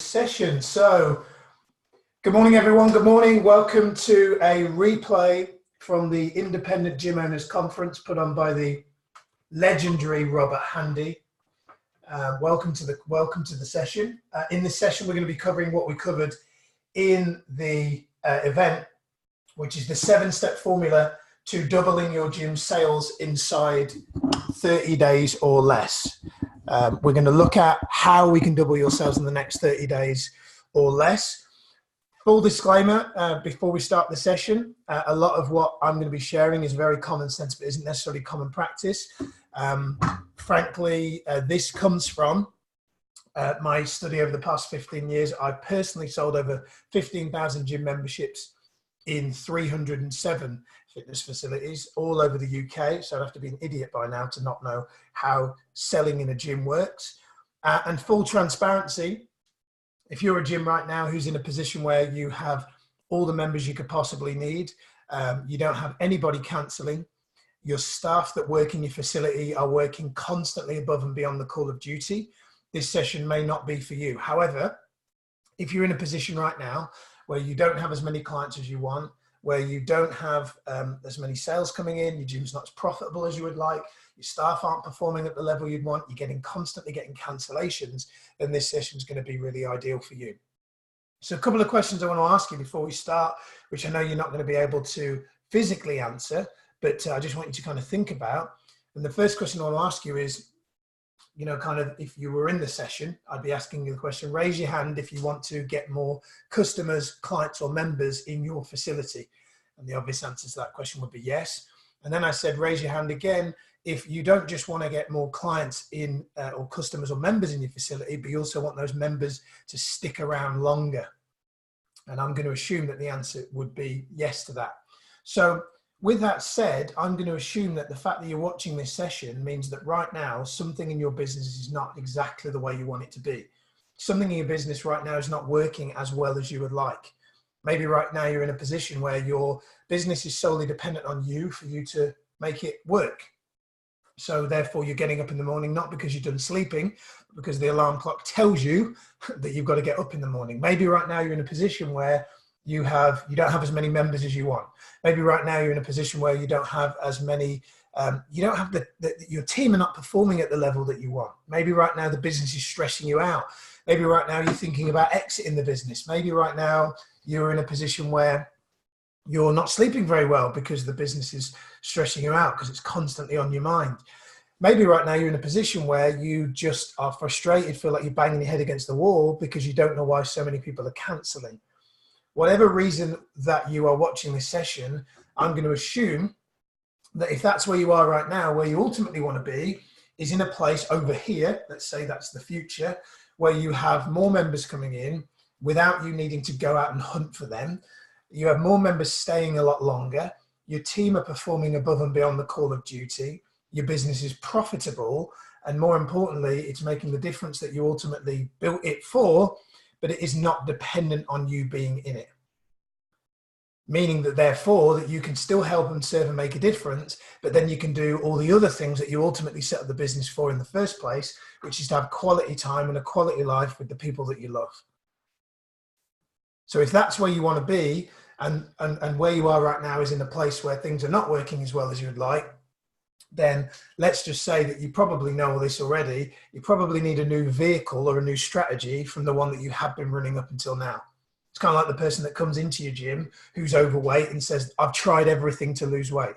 Session. So, good morning, everyone. Good morning. Welcome to a replay from the Independent Gym Owners Conference put on by the legendary Robert Handy. Welcome to the session. In this session, we're going to be covering what we covered in the event, which is the 7-step formula to doubling your gym sales inside 30 days or less. We're going to look at how we can double your sales in the next 30 days or less. Full disclaimer, before we start the session, a lot of what I'm going to be sharing is very common sense, but isn't necessarily common practice. Frankly, this comes from my study over the past 15 years. I personally sold over 15,000 gym memberships in 307 fitness facilities all over the UK. So I'd have to be an idiot by now to not know how selling in a gym works. And full transparency, if you're a gym right now who's in a position where you have all the members you could possibly need, you don't have anybody cancelling, your staff that work in your facility are working constantly above and beyond the call of duty, this session may not be for you. However, if you're in a position right now where you don't have as many clients as you want, where you don't have as many sales coming in, your gym's not as profitable as you would like, your staff aren't performing at the level you'd want, you're constantly getting cancellations, then this session is going to be really ideal for you. So a couple of questions I want to ask you before we start, which I know you're not going to be able to physically answer, but I just want you to kind of think about. And the first question I want to ask you is, you know, kind of if you were in the session, I'd be asking you the question, raise your hand if you want to get more customers, clients or members in your facility. And the obvious answer to that question would be yes. And then I said, raise your hand again if you don't just want to get more clients in or customers or members in your facility, but you also want those members to stick around longer. And I'm going to assume that the answer would be yes to that. So with that said, I'm going to assume that the fact that you're watching this session means that right now, something in your business is not exactly the way you want it to be. Something in your business right now is not working as well as you would like. Maybe right now you're in a position where your business is solely dependent on you for you to make it work. So therefore you're getting up in the morning, not because you're done sleeping, but because the alarm clock tells you that you've got to get up in the morning. Maybe right now you're in a position where you don't have as many members as you want. Maybe right now you're in a position where you don't have as many, your team are not performing at the level that you want. Maybe right now the business is stressing you out. Maybe right now you're thinking about exiting the business. Maybe right now you're in a position where you're not sleeping very well because the business is stressing you out because it's constantly on your mind. Maybe right now you're in a position where you just are frustrated, feel like you're banging your head against the wall because you don't know why so many people are canceling. Whatever reason that you are watching this session, I'm going to assume that if that's where you are right now, where you ultimately want to be is in a place over here, let's say that's the future, where you have more members coming in without you needing to go out and hunt for them. You have more members staying a lot longer. Your team are performing above and beyond the call of duty. Your business is profitable. And more importantly, it's making the difference that you ultimately built it for, but it is not dependent on you being in it. Meaning that therefore that you can still help and serve and make a difference, but then you can do all the other things that you ultimately set up the business for in the first place, which is to have quality time and a quality life with the people that you love. So if that's where you want to be and where you are right now is in a place where things are not working as well as you would like, then let's just say that you probably know all this already. You probably need a new vehicle or a new strategy from the one that you have been running up until now. It's kind of like the person that comes into your gym who's overweight and says, I've tried everything to lose weight.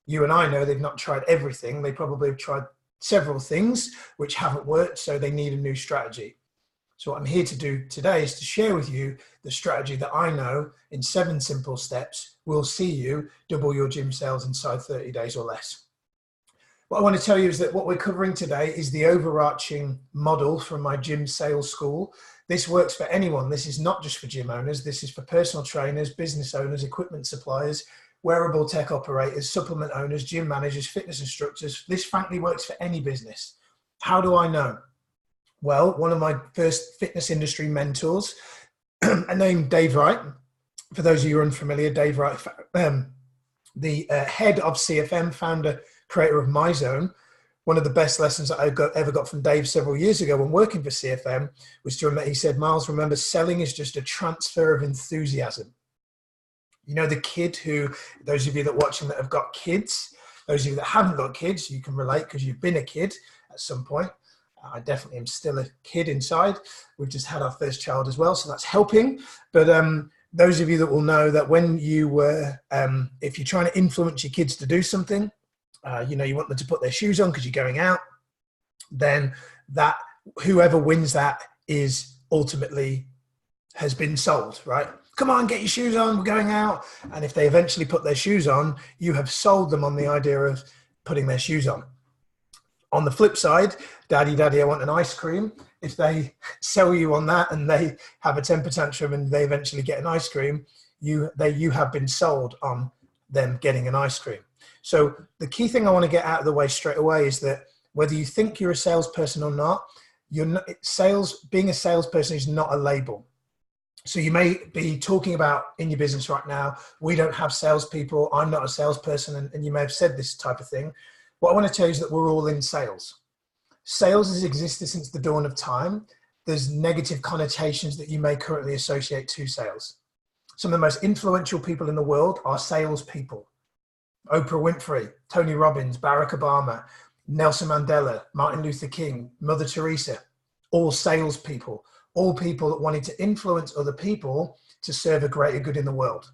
You and I know they've not tried everything. They probably have tried several things which haven't worked, so they need a new strategy. So what I'm here to do today is to share with you the strategy that I know in 7 simple steps will see you double your gym sales inside 30 days or less. What I want to tell you is that what we're covering today is the overarching model from my gym sales school. This works for anyone. This is not just for gym owners. This is for personal trainers, business owners, equipment suppliers, wearable tech operators, supplement owners, gym managers, fitness instructors. This frankly works for any business. How do I know? Well, one of my first fitness industry mentors, named Dave Wright. For those of you who are unfamiliar, Dave Wright, the head of CFM, founder, creator of MyZone, one of the best lessons that I ever got from Dave several years ago when working for CFM was he said, Miles, remember, selling is just a transfer of enthusiasm. You know, the kid who, those of you that are watching that have got kids, those of you that haven't got kids, you can relate because you've been a kid at some point. I definitely am still a kid inside. We've just had our first child as well, so that's helping. But those of you that will know that when you were, if you're trying to influence your kids to do something, you know, you want them to put their shoes on because you're going out, then that whoever wins that is ultimately has been sold, right? Come on, get your shoes on, we're going out. And if they eventually put their shoes on, you have sold them on the idea of putting their shoes on. On the flip side, daddy, I want an ice cream. If they sell you on that and they have a temper tantrum and they eventually get an ice cream, you have been sold on them getting an ice cream. So the key thing I want to get out of the way straight away is that whether you think you're a salesperson or not, being a salesperson is not a label. So you may be talking about in your business right now, we don't have salespeople, I'm not a salesperson, and you may have said this type of thing. What I want to tell you is that we're all in sales. Sales has existed since the dawn of time. There's negative connotations that you may currently associate to sales. Some of the most influential people in the world are salespeople. Oprah Winfrey, Tony Robbins, Barack Obama, Nelson Mandela, Martin Luther King, Mother Teresa, all salespeople. All people that wanted to influence other people to serve a greater good in the world.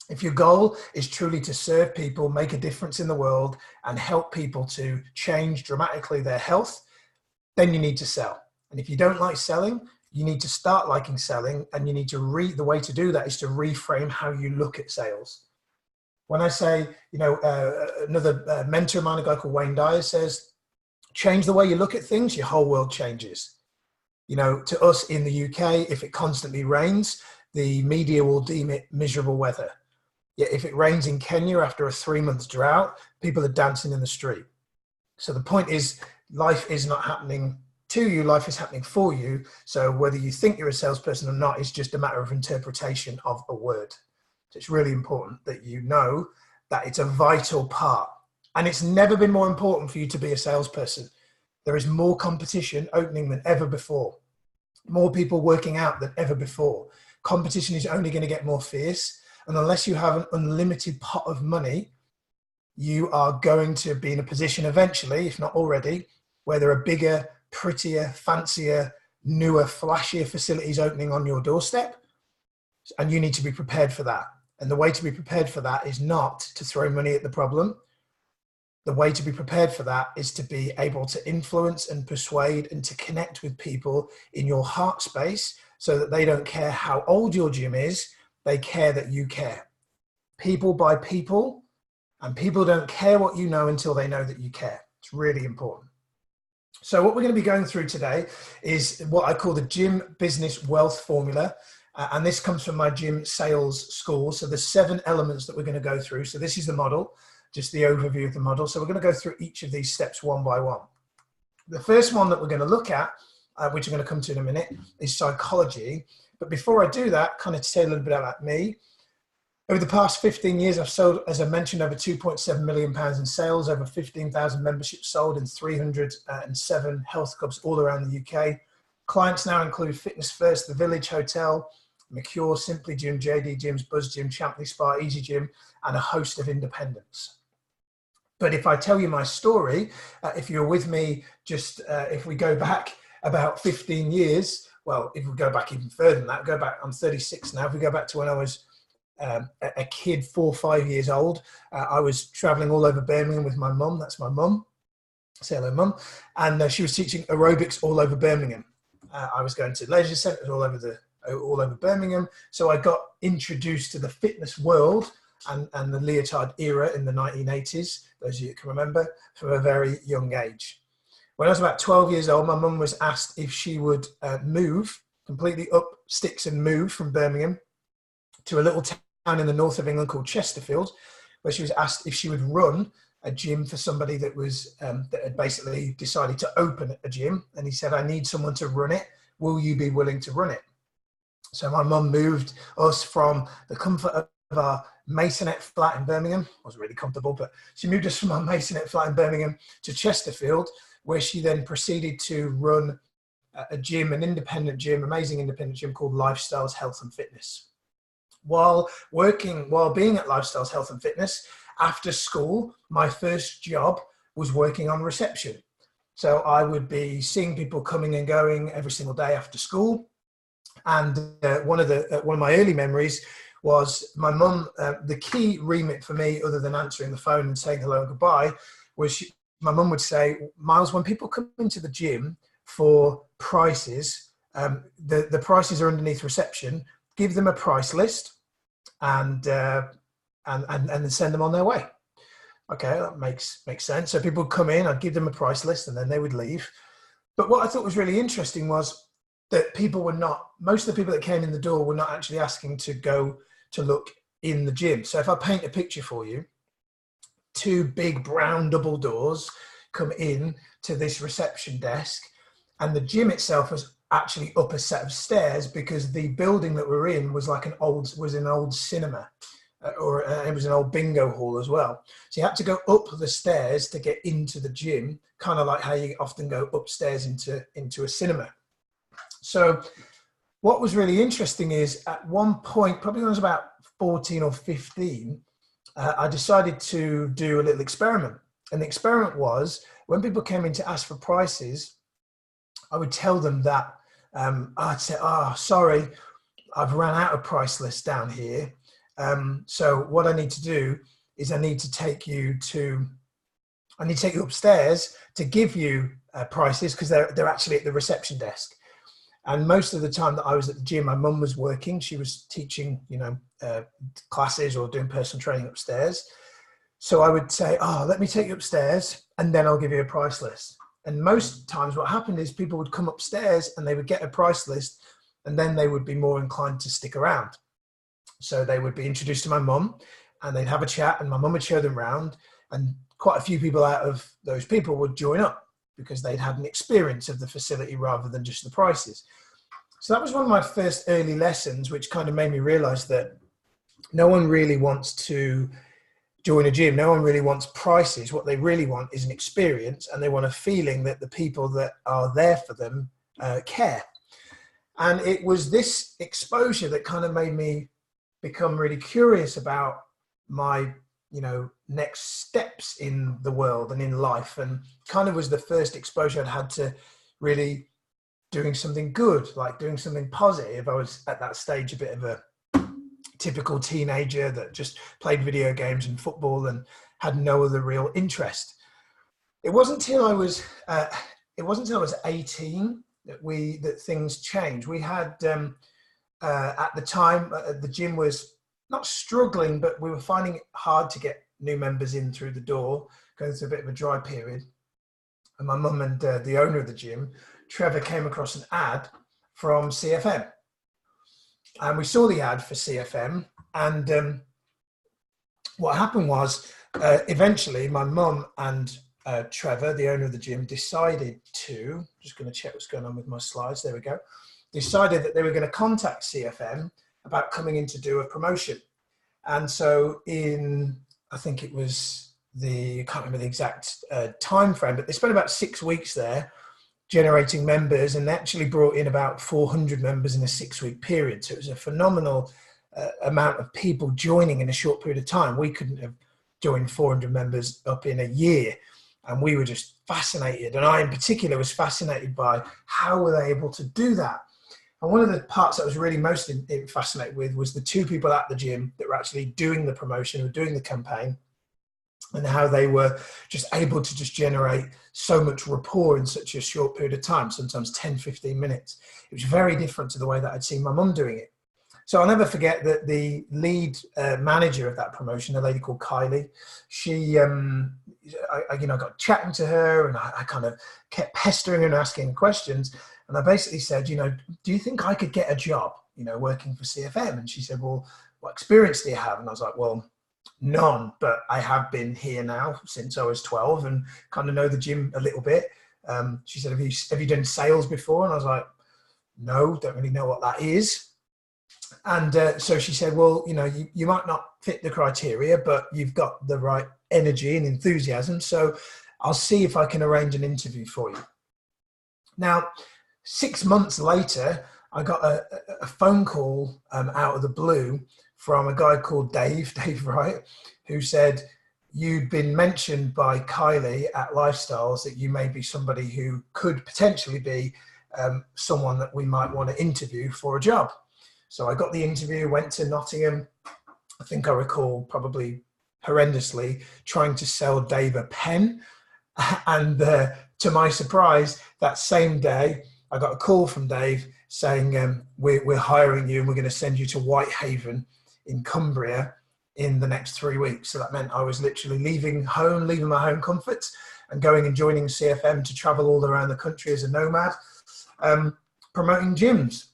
If your goal is truly to serve people, make a difference in the world, and help people to change dramatically their health, then you need to sell. And if you don't like selling, you need to start liking selling, and you need to the way to do that is to reframe how you look at sales. When I say, you know, another mentor of mine, a guy called Wayne Dyer, says, change the way you look at things, your whole world changes. You know, to us in the UK, if it constantly rains, the media will deem it miserable weather. Yet if it rains in Kenya after a 3-month drought, people are dancing in the street. So the point is, life is not happening to you, life is happening for you. So whether you think you're a salesperson or not, it's just a matter of interpretation of a word. So it's really important that you know that it's a vital part. And it's never been more important for you to be a salesperson. There is more competition opening than ever before. More people working out than ever before. Competition is only going to get more fierce. And unless you have an unlimited pot of money, you are going to be in a position eventually, if not already, where there are bigger, prettier, fancier, newer, flashier facilities opening on your doorstep. And you need to be prepared for that. And the way to be prepared for that is not to throw money at the problem. The way to be prepared for that is to be able to influence and persuade and to connect with people in your heart space so that they don't care how old your gym is, they care that you care. People buy people, and people don't care what you know until they know that you care. It's really important. So what we're going to be going through today is what I call the Gym Business Wealth Formula. And this comes from my gym sales school. So there's 7 elements that we're going to go through. So this is the model. Just the overview of the model. So we're going to go through each of these steps one by one. The first one that we're going to look at, which I'm going to come to in a minute, is psychology. But before I do that, kind of to tell you a little bit about me. Over the past 15 years, I've sold, as I mentioned, over £2.7 million in sales, over 15,000 memberships sold in 307 health clubs all around the UK. Clients now include Fitness First, The Village Hotel, Mercure, Simply Gym, JD Gyms, Buzz Gym, Champley Spa, Easy Gym, and a host of independents. But if I tell you my story, if you're with me, just if we go back about 15 years, well, if we go back even further than that, I'm 36 now. If we go back to when I was a kid, 4 or 5 years old, I was traveling all over Birmingham with my mum. That's my mum. Say hello, mum. And she was teaching aerobics all over Birmingham. I was going to leisure centres all over Birmingham. So I got introduced to the fitness world and the leotard era in the 1980s, those of you can remember, from a very young age. When I was about 12 years old, my mum was asked if she would move, completely up sticks and move from Birmingham to a little town in the north of England called Chesterfield, where she was asked if she would run a gym for somebody that was that had basically decided to open a gym. And he said, I need someone to run it. Will you be willing to run it? So my mum moved us from the comfort of our Masonette flat in Birmingham. Wasn't really comfortable, but she moved us from our Masonette flat in Birmingham to Chesterfield, where she then proceeded to run a gym, an independent gym, amazing independent gym called Lifestyles Health and Fitness. While being at Lifestyles Health and Fitness, after school, my first job was working on reception. So I would be seeing people coming and going every single day after school. And one of my early memories was my mum. The key remit for me, other than answering the phone and saying hello and goodbye, was my mum would say, Miles, when people come into the gym for prices, the prices are underneath reception. Give them a price list and then send them on their way. Okay, that makes sense. So people would come in, I'd give them a price list, and then they would leave. But what I thought was really interesting was that most of the people that came in the door were not actually asking to go to look in the gym. So if I paint a picture for you, 2 big brown double doors come in to this reception desk, and the gym itself was actually up a set of stairs because the building that we're in was like an old cinema, or it was an old bingo hall as well. So you had to go up the stairs to get into the gym, kind of like how you often go upstairs into a cinema. So what was really interesting is at one point, probably when I was about 14 or 15, I decided to do a little experiment. And the experiment was, when people came in to ask for prices, I would tell them that I'd say, sorry, I've ran out of price lists down here. So what I need to do is I need to take you upstairs to give you prices, because they're actually at the reception desk. And most of the time that I was at the gym, my mum was working. She was teaching, classes or doing personal training upstairs. So I would say, let me take you upstairs and then I'll give you a price list. And most times what happened is people would come upstairs and they would get a price list, and then they would be more inclined to stick around. So they would be introduced to my mum and they'd have a chat, and my mum would show them around, and quite a few people out of those people would join up because they'd had an experience of the facility rather than just the prices. So that was one of my first early lessons, which kind of made me realize that no one really wants to join a gym. No one really wants prices. What they really want is an experience, and they want a feeling that the people that are there for them care. And it was this exposure that kind of made me become really curious about my, next steps in the world and in life, and kind of was the first exposure I'd had to really doing something good, like doing something positive. I was at that stage a bit of a typical teenager that just played video games and football and had no other real interest. It wasn't until I was 18 that things changed. We had at the time the gym was not struggling, but we were finding it hard to get new members in through the door, going through a bit of a dry period. And my mum and the owner of the gym, Trevor, came across an ad from CFM. And we saw the ad for CFM. And what happened was, eventually my mum and Trevor, the owner of the gym, decided to, just going to check what's going on with my slides, there we go, decided that they were going to contact CFM about coming in to do a promotion. And so I think it was I can't remember the exact time frame, but they spent about 6 weeks there generating members, and they actually brought in about 400 members in a 6-week period. So it was a phenomenal amount of people joining in a short period of time. We couldn't have joined 400 members up in a year, and we were just fascinated. And I in particular was fascinated by how were they able to do that. And one of the parts that I was really most fascinated with was the 2 people at the gym that were actually doing the promotion or doing the campaign, and how they were just able to just generate so much rapport in such a short period of time, sometimes 10, 15 minutes. It was very different to the way that I'd seen my mum doing it. So I'll never forget that the lead manager of that promotion, a lady called Kylie, she, I got chatting to her, and I kind of kept pestering her and asking questions. And I basically said, do you think I could get a job, working for CFM? And she said, well, what experience do you have? And I was like, well, none, but I have been here now since I was 12 and kind of know the gym a little bit. She said, have you done sales before? And I was like, no, don't really know what that is. And so she said, well, you know, you might not fit the criteria, but you've got the right energy and enthusiasm. So I'll see if I can arrange an interview for you. Now, 6 months later, I got a phone call out of the blue from a guy called Dave Wright, who said, you'd been mentioned by Kylie at Lifestyles that you may be somebody who could potentially be someone that we might want to interview for a job. So I got the interview, went to Nottingham. I think I recall probably horrendously trying to sell Dave a pen. And to my surprise, that same day, I got a call from Dave saying, we're hiring you and we're going to send you to Whitehaven in Cumbria in the next 3 weeks. So that meant I was literally leaving my home comforts and going and joining CFM to travel all around the country as a nomad, promoting gyms.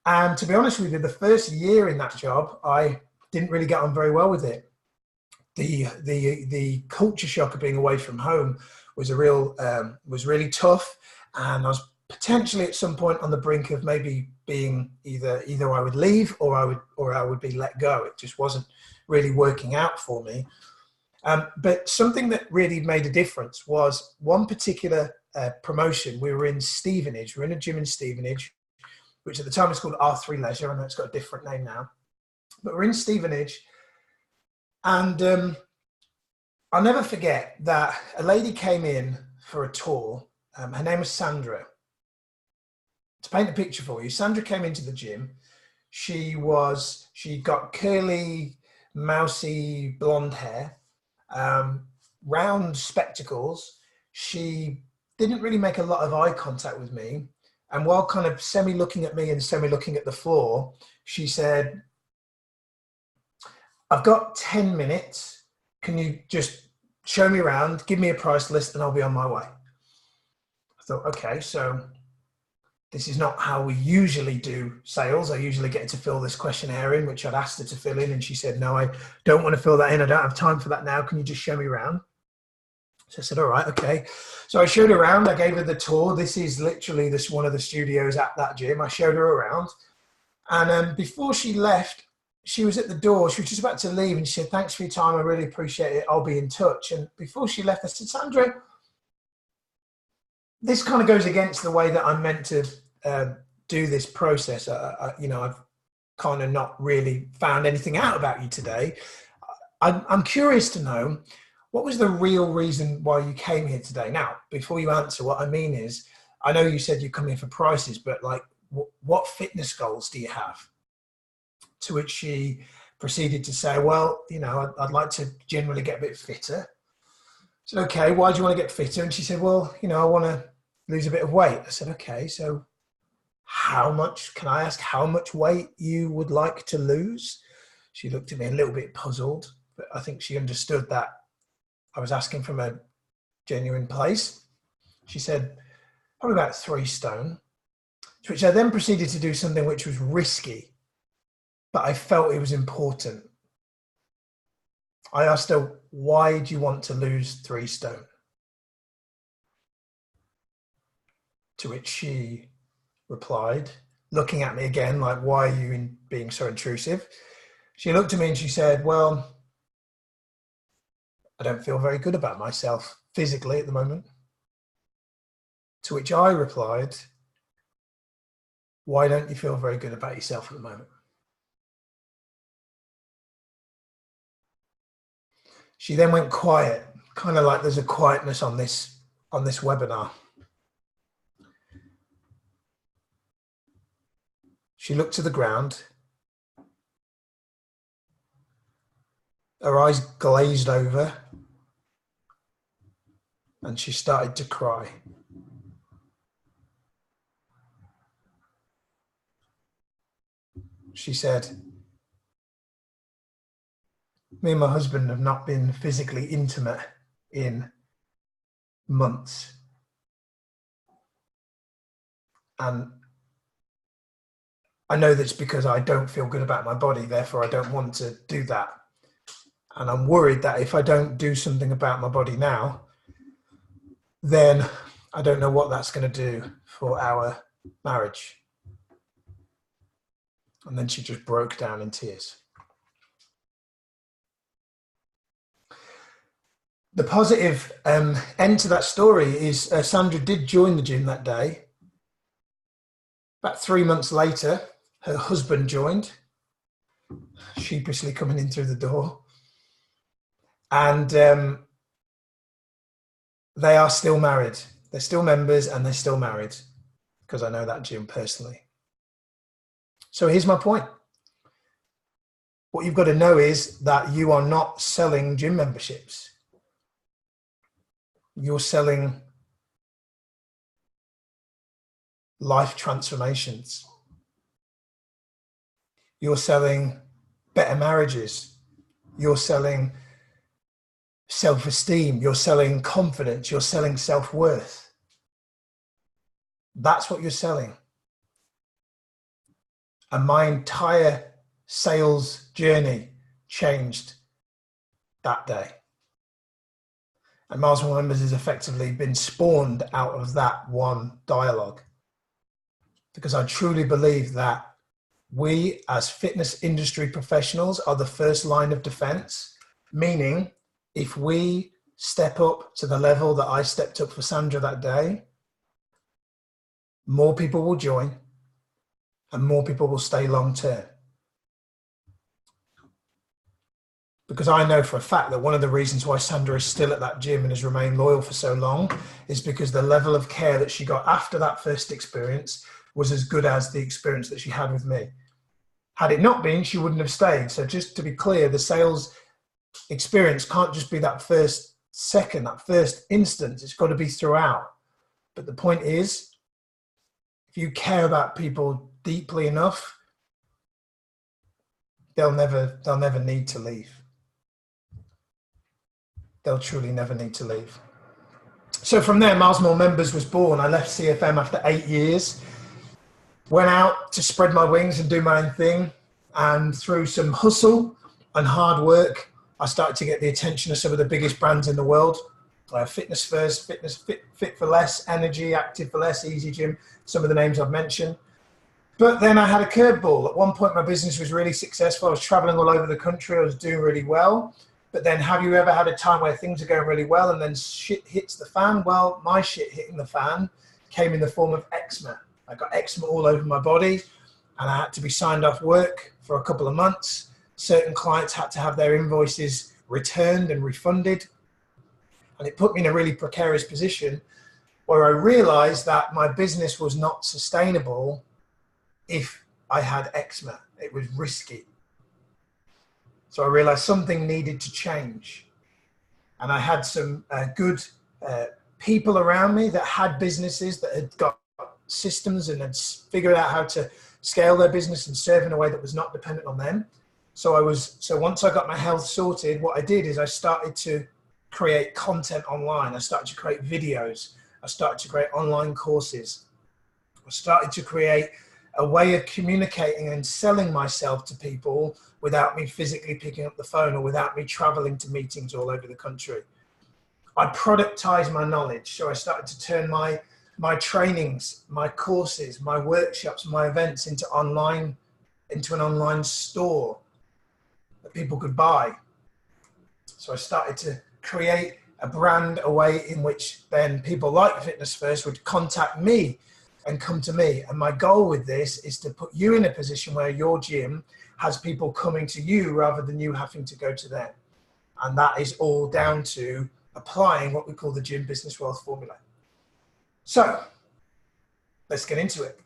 And to be honest with you, the first year in that job, I didn't really get on very well with it. The culture shock of being away from home was was really tough, and I was potentially at some point on the brink of maybe being either I would leave or I would be let go. It just wasn't really working out for me. But something that really made a difference was one particular promotion. We were in Stevenage. We're in a gym in Stevenage, which at the time was called R3 Leisure. I know it's got a different name now, but we're in Stevenage. And I'll never forget that a lady came in for a tour. Her name was Sandra. To paint a picture for you, Sandra came into the gym. She got curly, mousy blonde hair, round spectacles. She didn't really make a lot of eye contact with me. And while kind of semi-looking at me and semi-looking at the floor, she said, I've got 10 minutes. Can you just show me around, give me a price list, and I'll be on my way? I thought, okay, so this is not how we usually do sales. I usually get her to fill this questionnaire in, which I'd asked her to fill in. And she said, no, I don't want to fill that in. I don't have time for that now. Can you just show me around? So I said, all right, okay. So I showed her around. I gave her the tour. This is literally one of the studios at that gym. I showed her around. And before she left, she was at the door. She was just about to leave. And she said, thanks for your time. I really appreciate it. I'll be in touch. And before she left, I said, Sandra, this kind of goes against the way that I'm meant to do this process. I've kind of not really found anything out about you today. I'm curious to know, what was the real reason why you came here today? Now, before you answer, what I mean is, I know you said you come here for prices, but like, what fitness goals do you have? To which she proceeded to say, well, you know, I'd like to generally get a bit fitter. I said, okay, why do you want to get fitter? And she said, well, you know, I want to lose a bit of weight. I said, okay, so can I ask how much weight you would like to lose? She looked at me a little bit puzzled, but I think she understood that I was asking from a genuine place. She said, probably about 3 stone, to which I then proceeded to do something which was risky, but I felt it was important. I asked her, why do you want to lose 3 stone? To which she replied, looking at me again, like, why are you being so intrusive? She looked at me and she said, well, I don't feel very good about myself physically at the moment. To which I replied, why don't you feel very good about yourself at the moment? She then went quiet, kind of like there's a quietness on this webinar. She looked to the ground. Her eyes glazed over and she started to cry. She said, me and my husband have not been physically intimate in months. And I know that's because I don't feel good about my body, therefore I don't want to do that. And I'm worried that if I don't do something about my body now, then I don't know what that's going to do for our marriage. And then she just broke down in tears. The positive end to that story is Sandra did join the gym that day. About 3 months later, her husband joined, sheepishly coming in through the door. And they are still married. They're still members and they're still married, because I know that gym personally. So here's my point. What you've got to know is that you are not selling gym memberships. You're selling life transformations. You're selling better marriages. You're selling self-esteem. You're selling confidence. You're selling self-worth. That's what you're selling. And my entire sales journey changed that day. And Miles More Members has effectively been spawned out of that one dialogue. Because I truly believe that we as fitness industry professionals are the first line of defense, meaning if we step up to the level that I stepped up for Sandra that day, more people will join and more people will stay long term. Because I know for a fact that one of the reasons why Sandra is still at that gym and has remained loyal for so long is because the level of care that she got after that first experience was as good as the experience that she had with me. Had it not been, she wouldn't have stayed. So just to be clear, the sales experience can't just be that first second, that first instance. It's got to be throughout. But the point is, if you care about people deeply enough, they'll never need to leave. They'll truly never need to leave. So from there, Miles More Members was born. I left CFM after 8 years, went out to spread my wings and do my own thing. And through some hustle and hard work, I started to get the attention of some of the biggest brands in the world. Fitness First, Fit for Less, Energy, Active for Less, Easy Gym, some of the names I've mentioned. But then I had a curveball. At one point, my business was really successful. I was traveling all over the country. I was doing really well. But then have you ever had a time where things are going really well and then shit hits the fan? Well, my shit hitting the fan came in the form of eczema. I got eczema all over my body and I had to be signed off work for a couple of months. Certain clients had to have their invoices returned and refunded. And it put me in a really precarious position where I realized that my business was not sustainable if I had eczema. It was risky. So I realized something needed to change. And I had some good people around me that had businesses that had got systems and had figured out how to scale their business and serve in a way that was not dependent on them. So once I got my health sorted, what I did is I started to create content online. I started to create videos. I started to create online courses. I started to create a way of communicating and selling myself to people without me physically picking up the phone or without me traveling to meetings all over the country. I productized my knowledge. So I started to turn my trainings, my courses, my workshops, my events into an online store that people could buy. So I started to create a brand, a way in which then people like Fitness First would contact me and come to me. And my goal with this is to put you in a position where your gym has people coming to you rather than you having to go to them. And that is all down to applying what we call the Gym Business Wealth Formula. So let's get into it.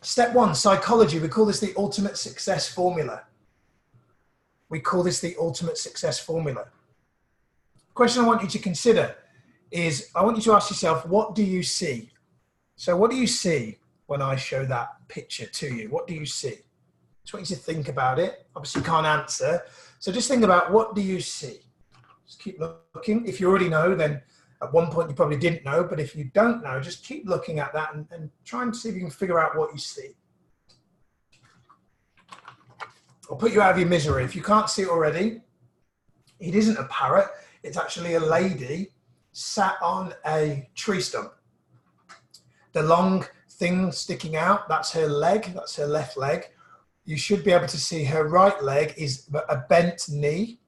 Step one, psychology. We call this the ultimate success formula. We call this the ultimate success formula. The question I want you to consider is, I want you to ask yourself, what do you see? So what do you see when I show that picture to you? What do you see? I just want you to think about it. Obviously you can't answer. So just think about, what do you see? Just keep looking. If you already know, then at one point you probably didn't know, but if you don't know, just keep looking at that and try and see if you can figure out what you see. I'll put you out of your misery. If you can't see it already, it isn't a parrot. It's actually a lady sat on a tree stump. The long thing sticking out, that's her leg, that's her left leg. you should be able to see her right leg is a bent knee.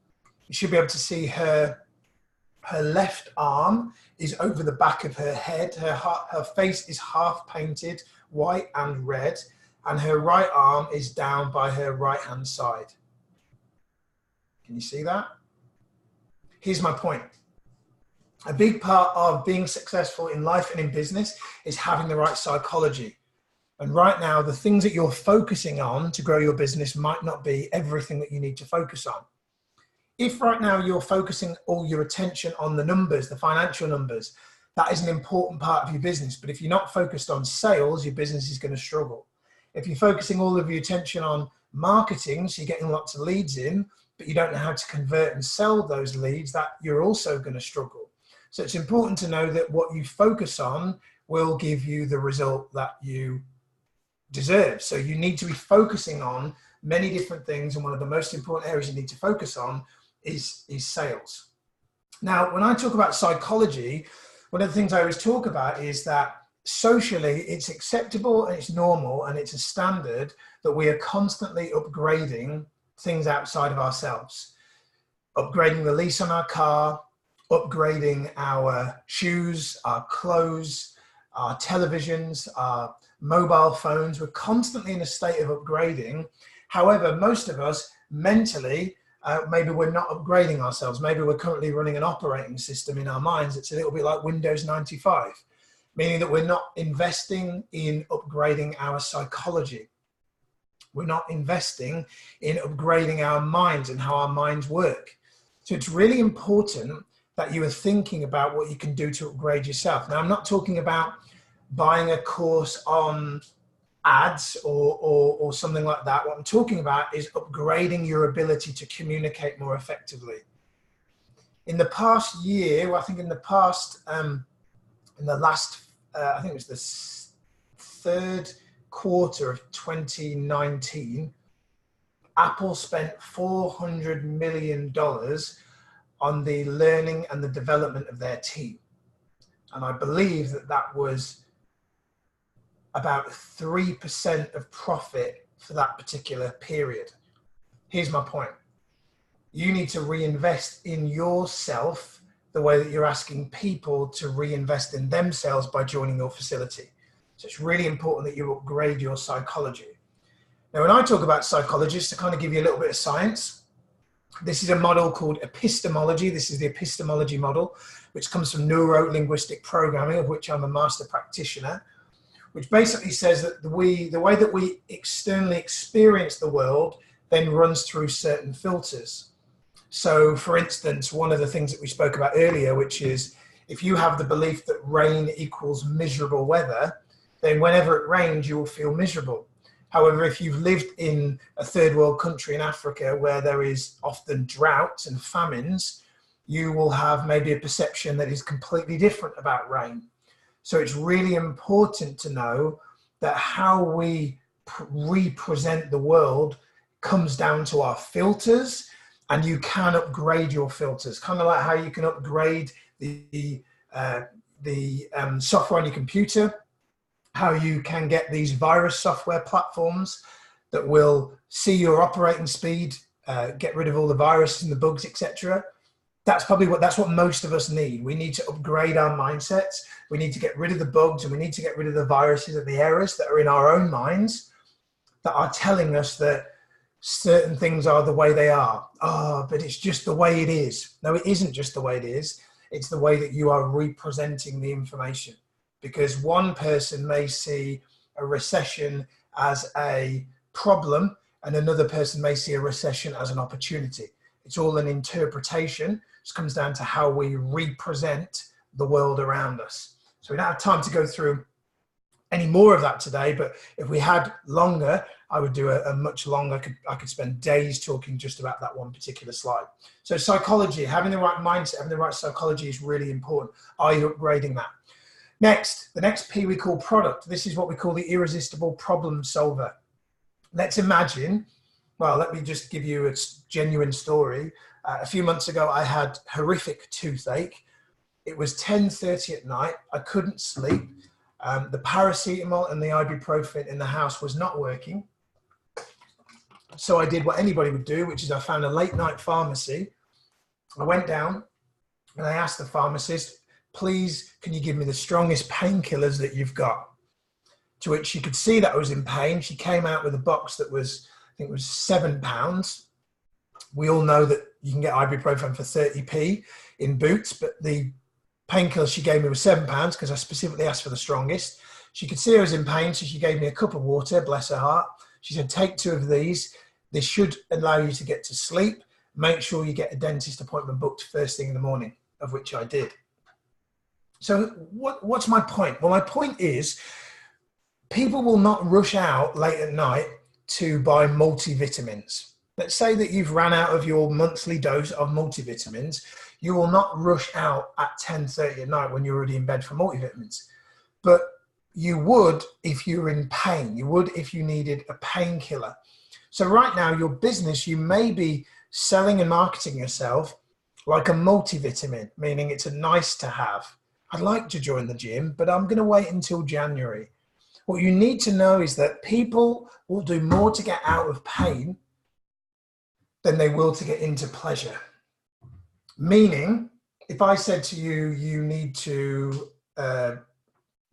You should be able to see her left arm is over the back of her head. Her face is half painted white and red, and her right arm is down by her right hand side. Can you see that? Here's my point. A big part of being successful in life and in business is having the right psychology. And right now, the things that you're focusing on to grow your business might not be everything that you need to focus on. If right now you're focusing all your attention on the numbers, the financial numbers, that is an important part of your business. But if you're not focused on sales, your business is going to struggle. If you're focusing all of your attention on marketing, so you're getting lots of leads in, but you don't know how to convert and sell those leads, that you're also going to struggle. So it's important to know that what you focus on will give you the result that you deserve. So you need to be focusing on many different things, and one of the most important areas you need to focus on is sales. Now, when I talk about psychology, one of the things I always talk about is that socially it's acceptable and it's normal and it's a standard that we are constantly upgrading things outside of ourselves. Upgrading the lease on our car, upgrading our shoes, our clothes, our televisions, our mobile phones. We're constantly in a state of upgrading. However, most of us mentally, maybe we're not upgrading ourselves. Maybe we're currently running an operating system in our minds. It's a little bit like Windows 95, meaning that we're not investing in upgrading our psychology. We're not investing in upgrading our minds and how our minds work. So it's really important that you are thinking about what you can do to upgrade yourself. Now, I'm not talking about buying a course on ads or something like that. What I'm talking about is upgrading your ability to communicate more effectively. In the past year, I think in the last, I think it was the third quarter of 2019, Apple spent $400 million on the learning and the development of their team. And I believe that that was about 3% of profit for that particular period. Here's my point. You need to reinvest in yourself the way that you're asking people to reinvest in themselves by joining your facility. So it's really important that you upgrade your psychology. Now, when I talk about psychology, just to kind of give you a little bit of science, this is a model called epistemology. This is the epistemology model, which comes from neuro-linguistic programming, of which I'm a master practitioner, which basically says that the way that we externally experience the world then runs through certain filters. So, for instance, one of the things that we spoke about earlier, which is if you have the belief that rain equals miserable weather, then whenever it rains, you will feel miserable. However, if you've lived in a third world country in Africa where there is often droughts and famines, you will have maybe a perception that is completely different about rain. So it's really important to know that how we represent the world comes down to our filters, and you can upgrade your filters, kind of like how you can upgrade the software on your computer, how you can get these virus software platforms that will see your operating speed, get rid of all the viruses and the bugs, etc. That's what most of us need. We need to upgrade our mindsets. We need to get rid of the bugs, and we need to get rid of the viruses and the errors that are in our own minds that are telling us that certain things are the way they are. Oh, but it's just the way it is. No, it isn't just the way it is. It's the way that you are representing the information. Because one person may see a recession as a problem, and another person may see a recession as an opportunity. It's all an interpretation. It comes down to how we represent the world around us. So we don't have time to go through any more of that today, but if we had longer, I would do a much longer, I could spend days talking just about that one particular slide. So psychology, having the right mindset, having the right psychology is really important. Are you upgrading that? Next, the next P we call product. This is what we call the irresistible problem solver. Let's imagine, well, let me just give you a genuine story. A few months ago, I had horrific toothache. It was 10:30 at night. I couldn't sleep. The paracetamol and the ibuprofen in the house was not working. So I did what anybody would do, which is I found a late night pharmacy. I went down and I asked the pharmacist, please, can you give me the strongest painkillers that you've got? To which she could see that I was in pain. She came out with a box that was, I think it was £7. We all know that you can get ibuprofen for 30p in Boots, but the painkiller she gave me was £7 because I specifically asked for the strongest. She could see I was in pain, so she gave me a cup of water, bless her heart. She said, take 2 of these. This should allow you to get to sleep. Make sure you get a dentist appointment booked first thing in the morning, of which I did. So what's my point? Well, my point is people will not rush out late at night to buy multivitamins. Let's say that you've ran out of your monthly dose of multivitamins. You will not rush out at 10:30 at night when you're already in bed for multivitamins. But you would if you were in pain. You would if you needed a painkiller. So right now, your business, you may be selling and marketing yourself like a multivitamin, meaning it's a nice to have. I'd like to join the gym, but I'm going to wait until January. What you need to know is that people will do more to get out of pain than they will to get into pleasure. Meaning, if I said to you, you need to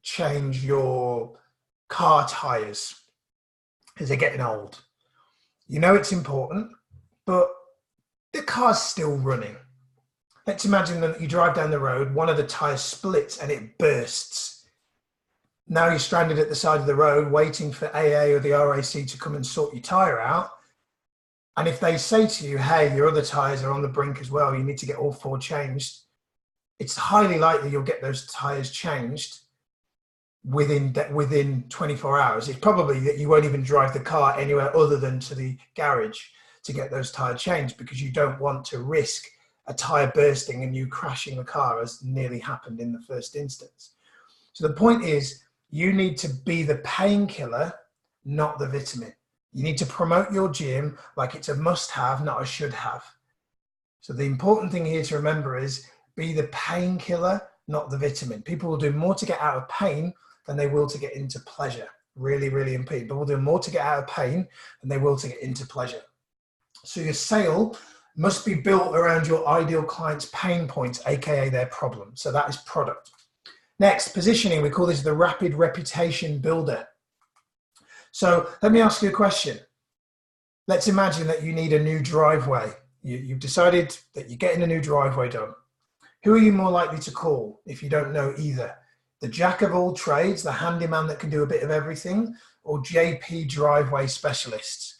change your car tires as they're getting old. You know it's important, but the car's still running. Let's imagine that you drive down the road, one of the tires splits and it bursts. Now you're stranded at the side of the road waiting for AA or the RAC to come and sort your tire out. And if they say to you, hey, your other tires are on the brink as well, you need to get all 4 changed, it's highly likely you'll get those tires changed within 24 hours. It's probably that you won't even drive the car anywhere other than to the garage to get those tires changed, because you don't want to risk a tire bursting and you crashing the car, as nearly happened in the first instance. So the point is, you need to be the painkiller, not the vitamin. You need to promote your gym like it's a must-have, not a should-have. So the important thing here to remember is be the painkiller, not the vitamin. People will do more to get out of pain than they will to get into pleasure. Really, really important. People will do more to get out of pain than they will to get into pleasure. So your sale must be built around your ideal client's pain points, aka their problem. So that is product. Next, positioning. We call this the rapid reputation builder. So let me ask you a question. Let's imagine that you need a new driveway. You've decided that you're getting a new driveway done. Who are you more likely to call if you don't know either? The jack of all trades, the handyman that can do a bit of everything, or JP driveway specialists?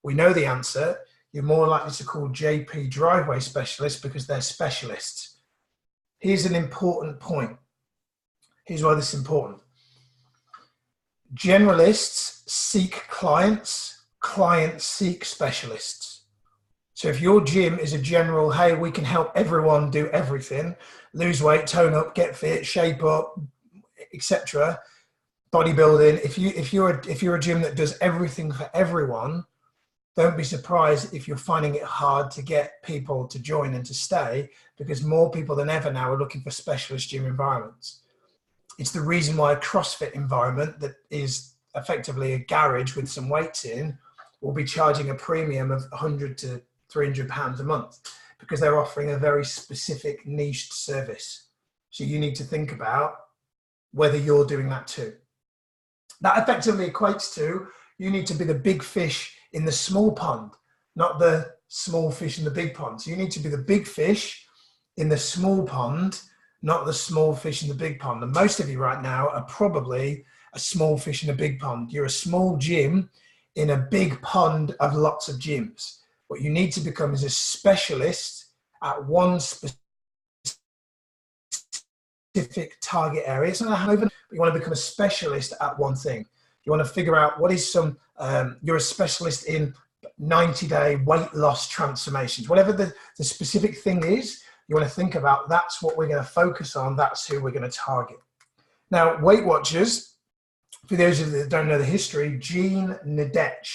We know the answer. You're more likely to call JP driveway specialists because they're specialists. Here's an important point. Here's why this is important. Generalists seek clients, clients seek specialists. So if your gym is a general, hey, we can help everyone do everything, lose weight, tone up, get fit, shape up, etc., bodybuilding, if you're a gym that does everything for everyone, don't be surprised if you're finding it hard to get people to join and to stay, because more people than ever now are looking for specialist gym environments. It's the reason why a CrossFit environment that is effectively a garage with some weights in will be charging a premium of £100 to £300 a month, because they're offering a very specific niched service. So you need to think about whether you're doing that too. That effectively equates to you need to be the big fish in the small pond, not the small fish in the big pond. So you need to be the big fish in the small pond, not the small fish in the big pond. And most of you right now are probably a small fish in a big pond. You're a small gym in a big pond of lots of gyms. What you need to become is a specialist at one specific target area. It's not but you want to become a specialist at one thing. You want to figure out what is you're a specialist in 90-day weight loss transformations. Whatever the specific thing is, you want to think about, that's what we're going to focus on. That's who we're going to target. Now, Weight Watchers, for those of you that don't know the history, Jean Nadech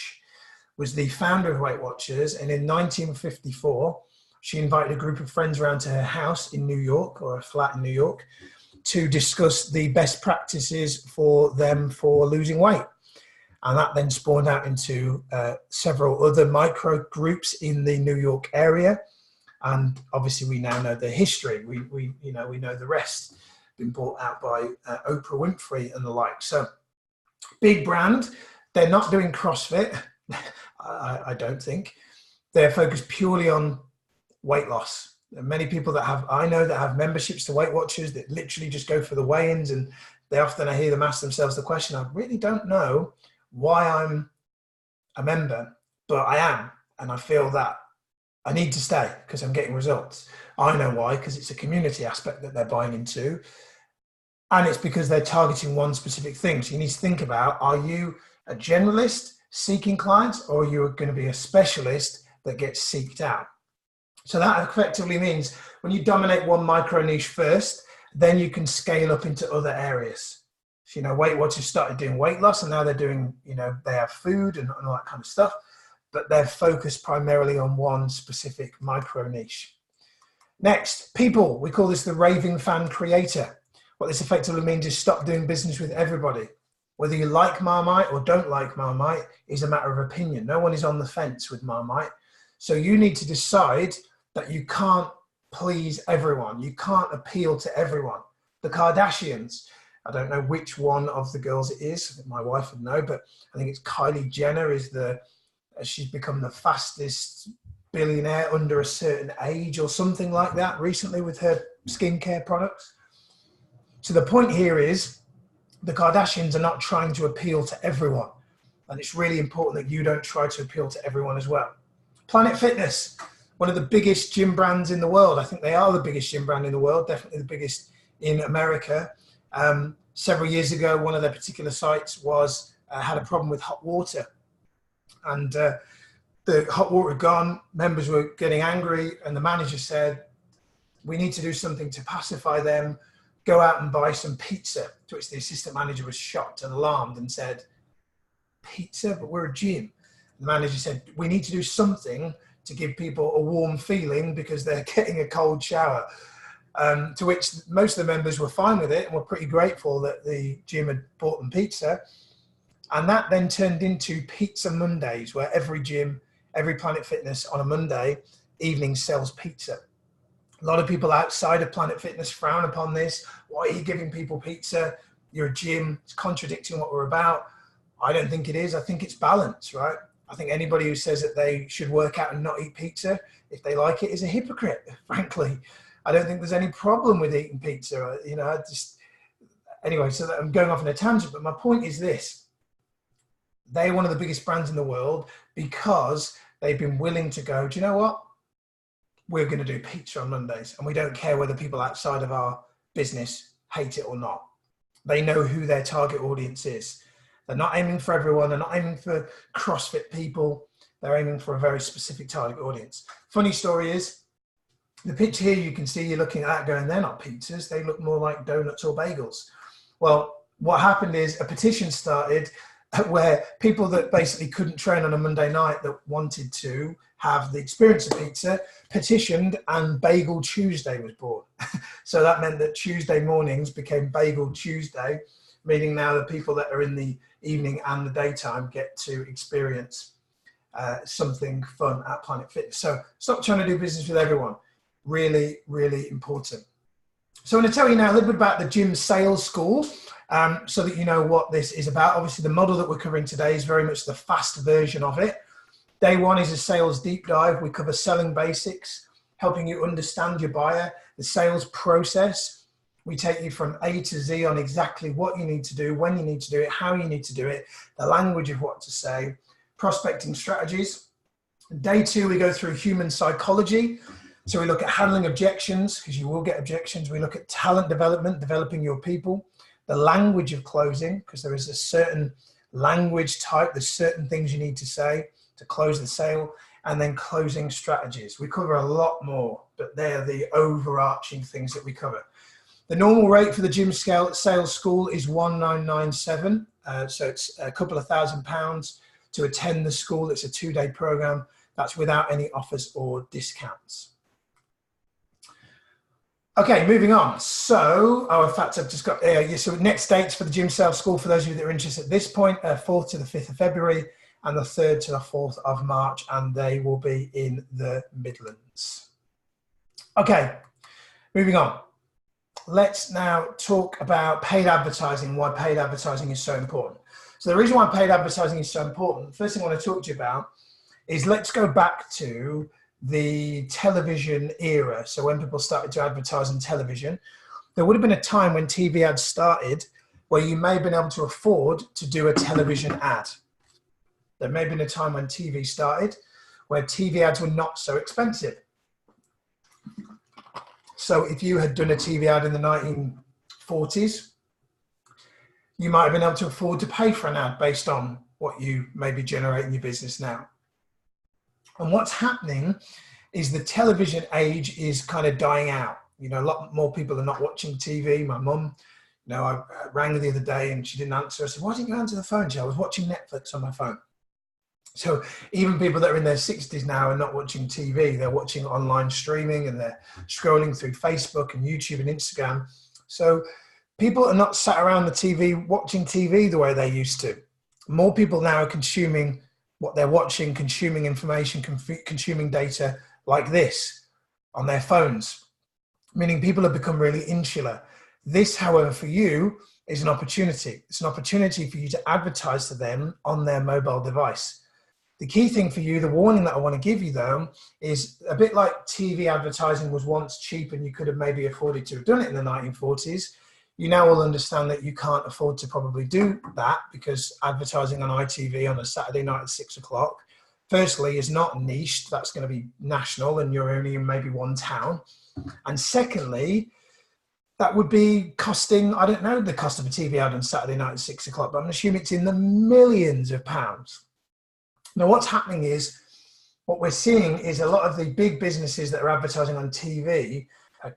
was the founder of Weight Watchers. And in 1954, she invited a group of friends around to her house in New York, or a flat in New York, to discuss the best practices for them for losing weight. And that then spawned out into several other micro groups in the New York area. And obviously we now know the history. We know the rest. Been bought out by Oprah Winfrey and the like. So big brand. They're not doing CrossFit. I don't think. They're focused purely on weight loss. There are many people I know that have memberships to Weight Watchers that literally just go for the weigh-ins, and I hear them ask themselves the question, I really don't know why I'm a member, but I am. And I feel that I need to stay because I'm getting results. I know why, because it's a community aspect that they're buying into. And it's because they're targeting one specific thing. So you need to think about, are you a generalist seeking clients, or are you going to be a specialist that gets seeked out? So that effectively means when you dominate one micro niche first, then you can scale up into other areas. So, Weight Watchers started doing weight loss, and now they're doing, they have food and all that kind of stuff, but they're focused primarily on one specific micro niche. Next, people. We call this the raving fan creator. What this effectively means is stop doing business with everybody. Whether you like Marmite or don't like Marmite is a matter of opinion. No one is on the fence with Marmite. So you need to decide that you can't please everyone. You can't appeal to everyone. The Kardashians, I don't know which one of the girls it is. My wife would know, but I think it's Kylie Jenner she's become the fastest billionaire under a certain age or something like that recently with her skincare products. So the point here is the Kardashians are not trying to appeal to everyone. And it's really important that you don't try to appeal to everyone as well. Planet Fitness, one of the biggest gym brands in the world. I think they are the biggest gym brand in the world, definitely the biggest in America. Several years ago, one of their particular sites had a problem with hot water. And the hot water had gone, members were getting angry, and the manager said, we need to do something to pacify them, go out and buy some pizza. To which the assistant manager was shocked and alarmed and said, pizza? But we're a gym. The manager said, we need to do something to give people a warm feeling because they're getting a cold shower. To which most of the members were fine with it and were pretty grateful that the gym had bought them pizza. And that then turned into Pizza Mondays, where every gym, every Planet Fitness on a Monday evening sells pizza. A lot of people outside of Planet Fitness frown upon this. Why are you giving people pizza? You're a gym. It's contradicting what we're about. I don't think it is. I think it's balance, right? I think anybody who says that they should work out and not eat pizza, if they like it, is a hypocrite, frankly. I don't think there's any problem with eating pizza. Anyway, so I'm going off on a tangent, but my point is this. They're one of the biggest brands in the world because they've been willing to go, do you know what? We're going to do pizza on Mondays, and we don't care whether people outside of our business hate it or not. They know who their target audience is. They're not aiming for everyone. They're not aiming for CrossFit people. They're aiming for a very specific target audience. Funny story is, the picture here you can see, you're looking at that going, they're not pizzas. They look more like donuts or bagels. Well, what happened is a petition started where people that basically couldn't train on a Monday night that wanted to have the experience of pizza petitioned, and Bagel Tuesday was born. So that meant that Tuesday mornings became Bagel Tuesday, meaning now the people that are in the evening and the daytime get to experience something fun at Planet Fitness. So stop trying to do business with everyone. Really, really important. So I'm going to tell you now a little bit about the Gym Sales School, so that you know what this is about. Obviously, the model that we're covering today is very much the fast version of it. Day one is a sales deep dive. We cover selling basics, helping you understand your buyer, the sales process. We take you from A to Z on exactly what you need to do, when you need to do it, how you need to do it, the language of what to say, prospecting strategies. Day two, we go through human psychology. So we look at handling objections, because you will get objections. We look at talent development, developing your people, the language of closing, because there is a certain language type, there's certain things you need to say to close the sale, and then closing strategies. We cover a lot more, but they're the overarching things that we cover. The normal rate for the Gym Sales School is $1997. So it's a couple of £1,000 to attend the school. It's a 2-day program. That's without any offers or discounts. Okay, moving on. So, in fact, I've just got, so next dates for the Gym Sales School, for those of you that are interested at this point, 4th to the 5th of February and the 3rd to the 4th of March, and they will be in the Midlands. Okay, moving on. Let's now talk about paid advertising, why paid advertising is so important. So the reason why paid advertising is so important, the first thing I want to talk to you about is, let's go back to the television era. So when people started to advertise on television, there would have been a time when TV ads started where you may have been able to afford to do a television ad. There may have been a time when TV started where TV ads were not so expensive. So if you had done a TV ad in the 1940s, you might have been able to afford to pay for an ad based on what you maybe generate in your business now. And what's happening is the television age is kind of dying out. You know, a lot more people are not watching TV. My mum, you know, I rang her the other day and she didn't answer. I said, why didn't you answer the phone? She said, I was watching Netflix on my phone. So even people that are in their 60s now are not watching TV. They're watching online streaming and they're scrolling through Facebook and YouTube and Instagram. So people are not sat around the TV watching TV the way they used to. More people now are consuming what they're watching, consuming information, consuming data like this on their phones, meaning people have become really insular. This, however, for you is an opportunity. It's an opportunity for you to advertise to them on their mobile device. The key thing for you, the warning that I want to give you though, is a bit like TV advertising was once cheap and you could have maybe afforded to have done it in the 1940s. You now will understand that you can't afford to probably do that, because advertising on ITV on a Saturday night at 6 o'clock, firstly, is not niched. That's going to be national and you're only in maybe one town. And secondly, that would be costing, I don't know the cost of a TV ad on Saturday night at 6 o'clock, but I'm assuming it's in the millions of pounds. Now, what's happening is, what we're seeing is a lot of the big businesses that are advertising on TV,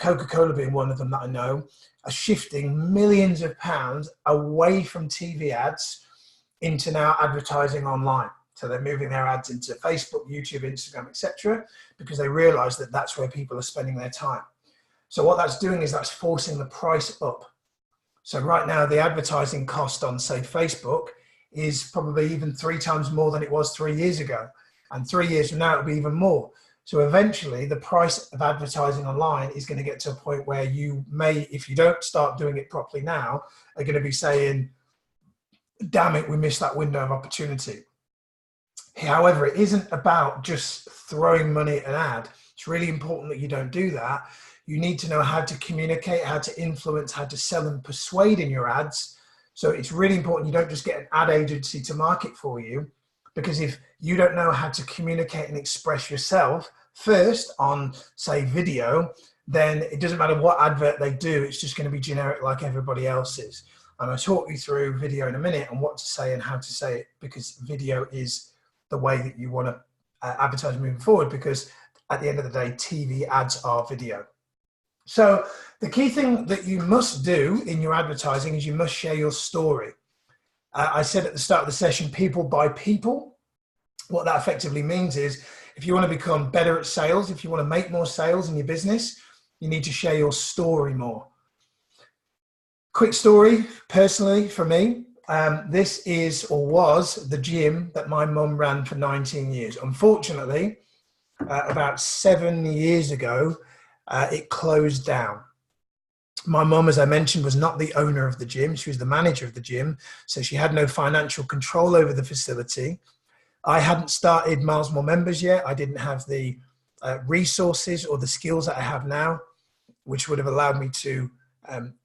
Coca-Cola being one of them that I know, are shifting millions of pounds away from TV ads into now advertising online. So they're moving their ads into Facebook, YouTube, Instagram, etc., because they realize that that's where people are spending their time. So what that's doing is that's forcing the price up. So right now, the advertising cost on, say, Facebook is probably even 3 times more than it was 3 years ago. And 3 years from now, it'll be even more. So eventually the price of advertising online is going to get to a point where you may, if you don't start doing it properly now, are going to be saying, damn it, we missed that window of opportunity. However, it isn't about just throwing money at an ad. It's really important that you don't do that. You need to know how to communicate, how to influence, how to sell and persuade in your ads. So it's really important you don't just get an ad agency to market for you, because if you don't know how to communicate and express yourself first on, say, video, then it doesn't matter what advert they do, it's just going to be generic like everybody else's. I'm going to talk you through video in a minute and what to say and how to say it, because video is the way that you want to advertise moving forward, because at the end of the day, TV ads are video. So the key thing that you must do in your advertising is you must share your story. I said at the start of the session, people buy people. What that effectively means is, if you want to become better at sales, if you want to make more sales in your business, you need to share your story more. Quick story, personally, for me, this is or was the gym that my mum ran for 19 years. Unfortunately, about 7 years ago, it closed down. My mum, as I mentioned, was not the owner of the gym. She was the manager of the gym. So she had no financial control over the facility. I hadn't started Miles More Members yet. I didn't have the resources or the skills that I have now, which would have allowed me to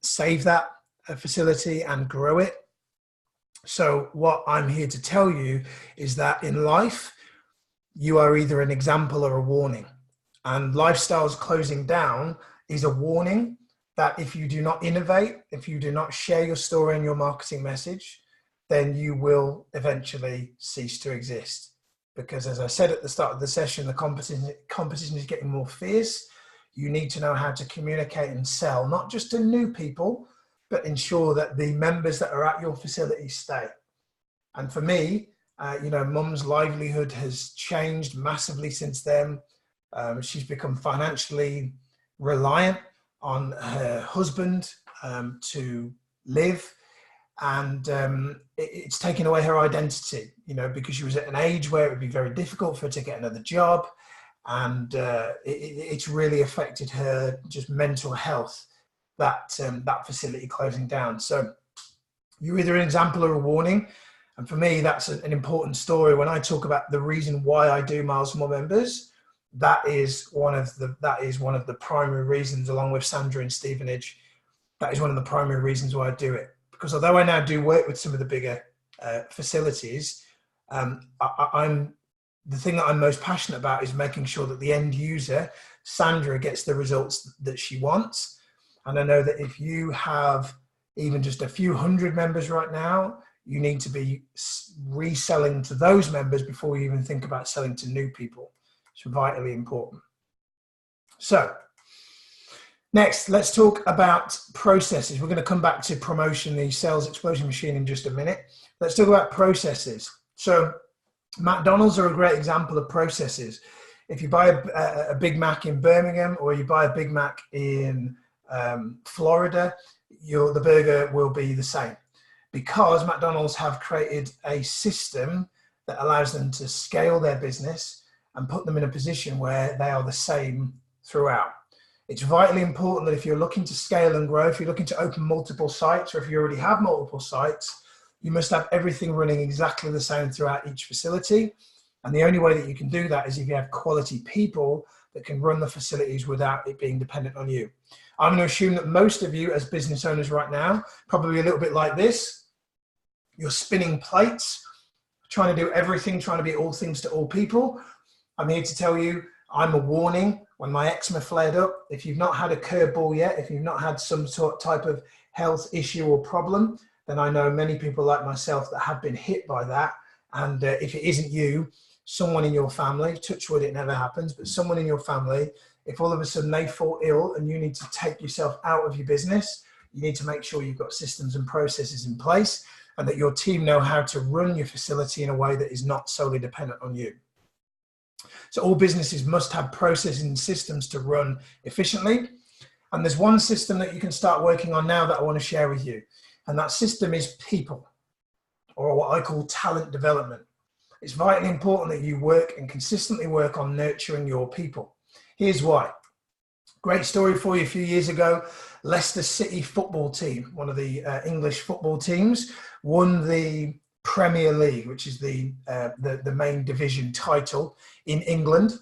save that facility and grow it. So what I'm here to tell you is that in life, you are either an example or a warning. And Lifestyles closing down is a warning that if you do not innovate, if you do not share your story and your marketing message, then you will eventually cease to exist. Because as I said at the start of the session, the competition is getting more fierce. You need to know how to communicate and sell, not just to new people, but ensure that the members that are at your facility stay. And for me, Mum's livelihood has changed massively since then. She's become financially reliant on her husband to live, and it's taken away her identity, you know, because she was at an age where it would be very difficult for her to get another job, and it's really affected her just mental health, that facility closing down. So you're either an example or a warning. And for me, that's an important story. When I talk about the reason why I do Miles for More Members, that is one of the primary reasons, along with Sandra and Stevenage. That is one of the primary reasons why I do it. Because although I now do work with some of the bigger facilities, the thing that I'm most passionate about is making sure that the end user, Sandra, gets the results that she wants. And I know that if you have even just a few hundred members right now, you need to be reselling to those members before you even think about selling to new people. It's vitally important. So next, let's talk about processes. We're going to come back to promotion, the sales explosion machine, in just a minute. Let's talk about processes. So McDonald's are a great example of processes. If you buy a Big Mac in Birmingham, or you buy a Big Mac in Florida, the burger will be the same, because McDonald's have created a system that allows them to scale their business and put them in a position where they are the same throughout. It's vitally important that if you're looking to scale and grow, if you're looking to open multiple sites, or if you already have multiple sites, you must have everything running exactly the same throughout each facility. And the only way that you can do that is if you have quality people that can run the facilities without it being dependent on you. I'm going to assume that most of you as business owners right now, probably a little bit like this, you're spinning plates, trying to do everything, trying to be all things to all people. I'm here to tell you, I'm a warning. When my eczema flared up, if you've not had a curveball yet, if you've not had some type of health issue or problem, then I know many people like myself that have been hit by that. And if it isn't you, someone in your family, touch wood, it never happens, but someone in your family, if all of a sudden they fall ill and you need to take yourself out of your business, you need to make sure you've got systems and processes in place, and that your team know how to run your facility in a way that is not solely dependent on you. So all businesses must have processes and systems to run efficiently. And there's one system that you can start working on now that I want to share with you. And that system is people, or what I call talent development. It's vitally important that you work and consistently work on nurturing your people. Here's why. Great story for you. A few years ago, Leicester City football team, one of the English football teams, won the Premier League, which is the main division title in England.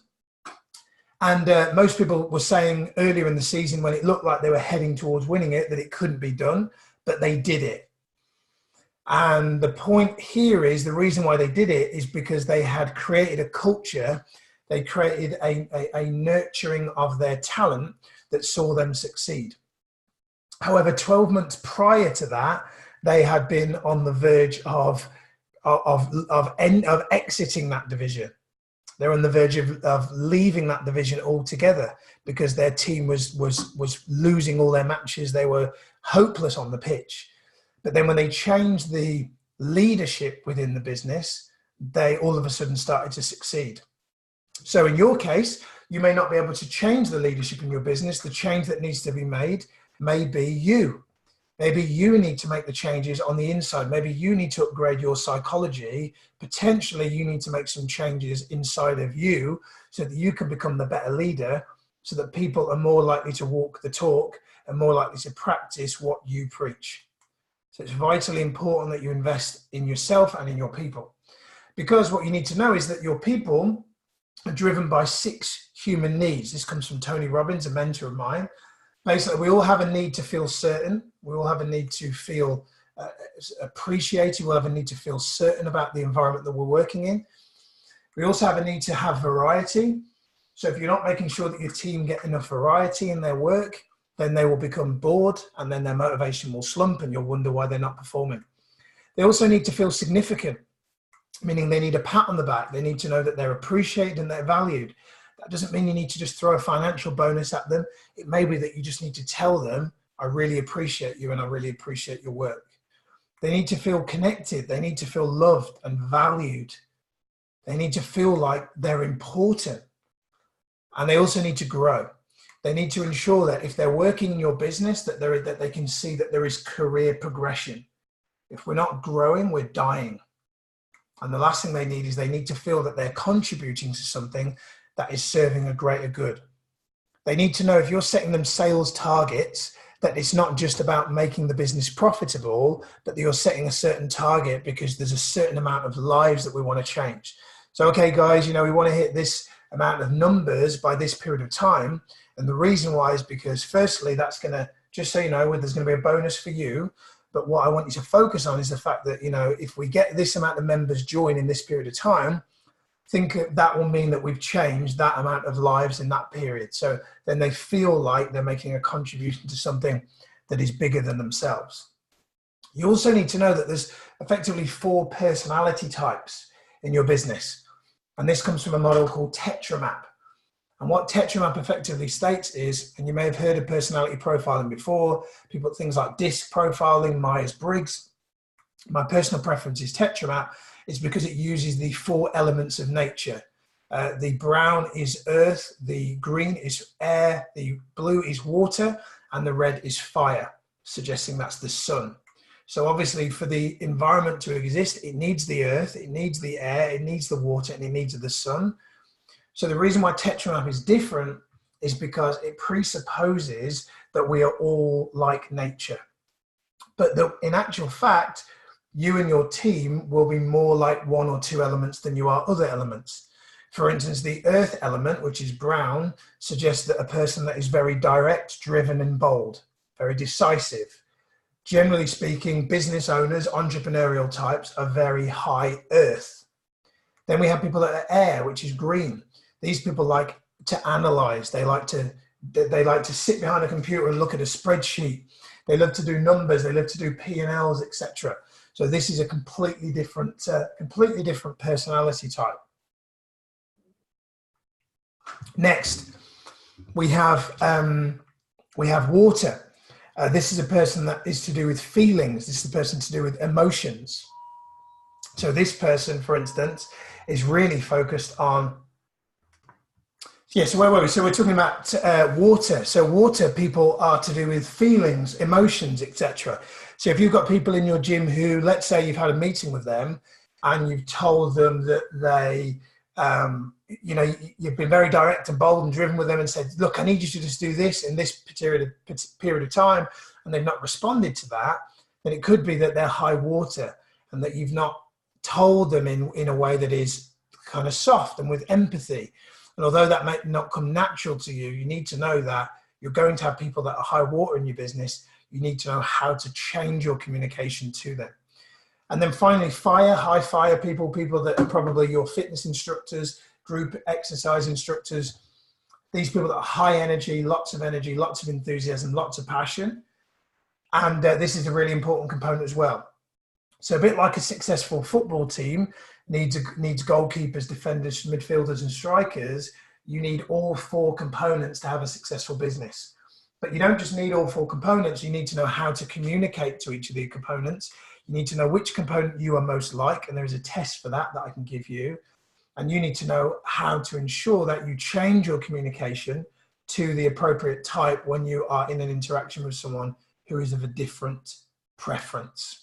And most people were saying earlier in the season, when it looked like they were heading towards winning it, that it couldn't be done, but they did it. And the point here is, the reason why they did it is because they had created a culture. They created a nurturing of their talent that saw them succeed. However, 12 months prior to that, they had been on the verge of exiting that division. They're on the verge of leaving that division altogether, because their team was losing all their matches. They were hopeless on the pitch. But then when they changed the leadership within the business, they all of a sudden started to succeed. So in your case, you may not be able to change the leadership in your business. The change that needs to be made may be you. Maybe you need to make the changes on the inside. Maybe you need to upgrade your psychology. Potentially, you need to make some changes inside of you so that you can become the better leader, so that people are more likely to walk the talk and more likely to practice what you preach. So it's vitally important that you invest in yourself and in your people. Because what you need to know is that your people are driven by 6 human needs. This comes from Tony Robbins, a mentor of mine. Basically, we all have a need to feel certain. We all have a need to feel appreciated. We'll have a need to feel certain about the environment that we're working in. We also have a need to have variety. So if you're not making sure that your team get enough variety in their work, then they will become bored, and then their motivation will slump, and you'll wonder why they're not performing. They also need to feel significant, meaning they need a pat on the back. They need to know that they're appreciated and they're valued. That doesn't mean you need to just throw a financial bonus at them. It may be that you just need to tell them, I really appreciate you and I really appreciate your work. They need to feel connected. They need to feel loved and valued. They need to feel like they're important. And they also need to grow. They need to ensure that if they're working in your business, that they can see that there is career progression. If we're not growing, we're dying. And the last thing they need is they need to feel that they're contributing to something that is serving a greater good. They need to know if you're setting them sales targets, that it's not just about making the business profitable, but that you're setting a certain target because there's a certain amount of lives that we want to change. So, okay, guys, we want to hit this amount of numbers by this period of time. And the reason why is because, firstly, that's going to, just so you know, there's going to be a bonus for you. But what I want you to focus on is the fact that, if we get this amount of members join in this period of time, think that will mean that we've changed that amount of lives in that period. So then they feel like they're making a contribution to something that is bigger than themselves. You also need to know that there's effectively 4 personality types in your business. And this comes from a model called TetraMap. And what TetraMap effectively states is, and you may have heard of personality profiling before, people things like DISC profiling, Myers-Briggs. My personal preference is TetraMap. It's because it uses the 4 elements of nature. The brown is earth, the green is air, the blue is water, and the red is fire, suggesting that's the sun. So obviously for the environment to exist, it needs the earth, it needs the air, it needs the water, and it needs the sun. So the reason why TetraMap is different is because it presupposes that we are all like nature. But in actual fact, you and your team will be more like 1 or 2 elements than you are other elements. For instance, the earth element, which is brown, suggests that a person that is very direct, driven, and bold, very decisive. Generally speaking, business owners, entrepreneurial types are very high earth. Then we have people that are air, which is green. These people like to analyze. They like to sit behind a computer and look at a spreadsheet. They love to do numbers. They love to do P&Ls, etc. So this is a completely different personality type. Next, we have water. This is a person that is to do with feelings. This is a person to do with emotions. So this person, for instance, is really focused on. So where were we? So we're talking about water. So water people are to do with feelings, emotions, etc. So if you've got people in your gym who, let's say you've had a meeting with them and you've told them that they, you've been very direct and bold and driven with them and said, look, I need you to just do this in this period of time, and they've not responded to that, then it could be that they're high water and that you've not told them in a way that is kind of soft and with empathy. And although that might not come natural to you, you need to know that you're going to have people that are high water in your business. You need to know how to change your communication to them. And then finally, high fire people that are probably your fitness instructors, group exercise instructors. These people that are high energy, lots of enthusiasm, lots of passion. And this is a really important component as well. So a bit like a successful football team needs goalkeepers, defenders, midfielders, and strikers, you need all 4 components to have a successful business. But you don't just need all 4 components, you need to know how to communicate to each of the components. You need to know which component you are most like, and there is a test for that I can give you. And you need to know how to ensure that you change your communication to the appropriate type when you are in an interaction with someone who is of a different preference.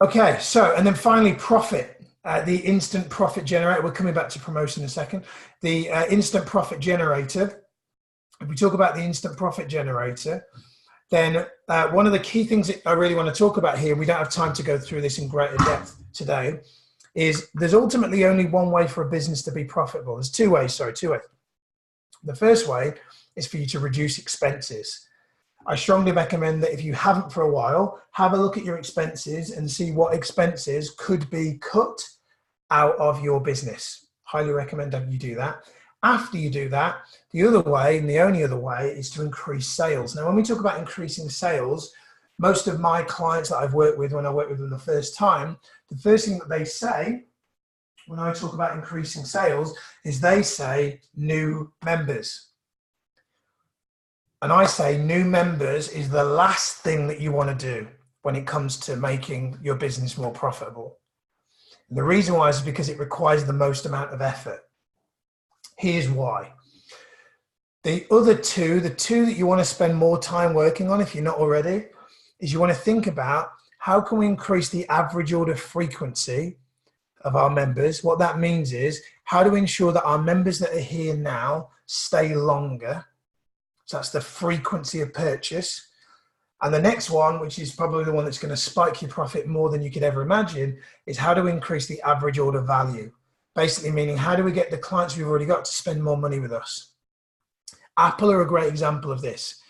Okay, so, and then finally, profit. The instant profit generator. We're coming back to promotion in a second. The instant profit generator. If we talk about the instant profit generator, then one of the key things that I really want to talk about here, we don't have time to go through this in greater depth today, is there's ultimately only one way for a business to be profitable. There's two ways. The first way is for you to reduce expenses. I strongly recommend that if you haven't for a while, have a look at your expenses and see what expenses could be cut out of your business. Highly recommend that you do that. After you do that, the other way, and the only other way, is to increase sales. Now, when we talk about increasing sales, most of my clients that I've worked with, when I work with them the first time, the first thing that they say when I talk about increasing sales is they say new members. And I say new members is the last thing that you want to do when it comes to making your business more profitable. And the reason why is because it requires the most amount of effort. Here's why. The other two, the two that you want to spend more time working on, if you're not already, is you want to think about how can we increase the average order frequency of our members. What that means is how do we ensure that our members that are here now stay longer? So that's the frequency of purchase. And the next one, which is probably the one that's going to spike your profit more than you could ever imagine, is how do we increase the average order value? Basically meaning how do we get the clients we've already got to spend more money with us? Apple are a great example of this.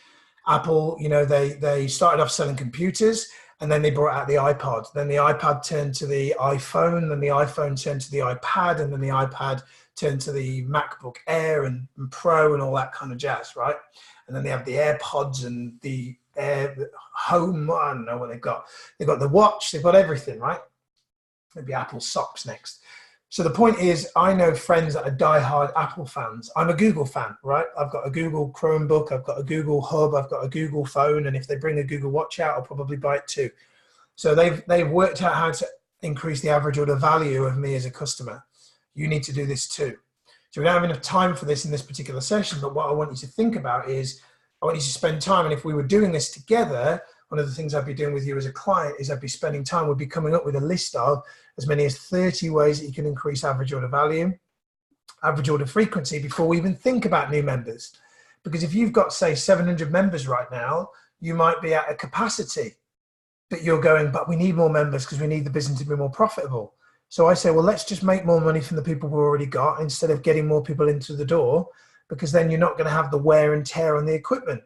Apple, you know, they started off selling computers, and then they brought out the iPod. Then the iPad turned to the iPhone, then the iPhone turned to the iPad, and then the iPad turned to the MacBook Air and Pro and all that kind of jazz, right? And then they have the AirPods and the Air Home. I don't know what they've got. They've got the watch. They've got everything, right? Maybe Apple socks next. So the point is, I know friends that are diehard Apple fans. I'm a Google fan, right? I've got a Google Chromebook, I've got a Google Hub, I've got a Google phone, and if they bring a Google Watch out, I'll probably buy it too. So they've worked out how to increase the average order value of me as a customer. You need to do this too. So we don't have enough time for this in this particular session, but what I want you to think about is, I want you to spend time, and if we were doing this together, one of the things I'd be doing with you as a client is I'd be spending time, we'd be coming up with a list of as many as 30 ways that you can increase average order value, average order frequency before we even think about new members. Because if you've got, say, 700 members right now, you might be at a capacity that you're going, but we need more members because we need the business to be more profitable. So I say, well, let's just make more money from the people we've already got instead of getting more people into the door, because then you're not going to have the wear and tear on the equipment.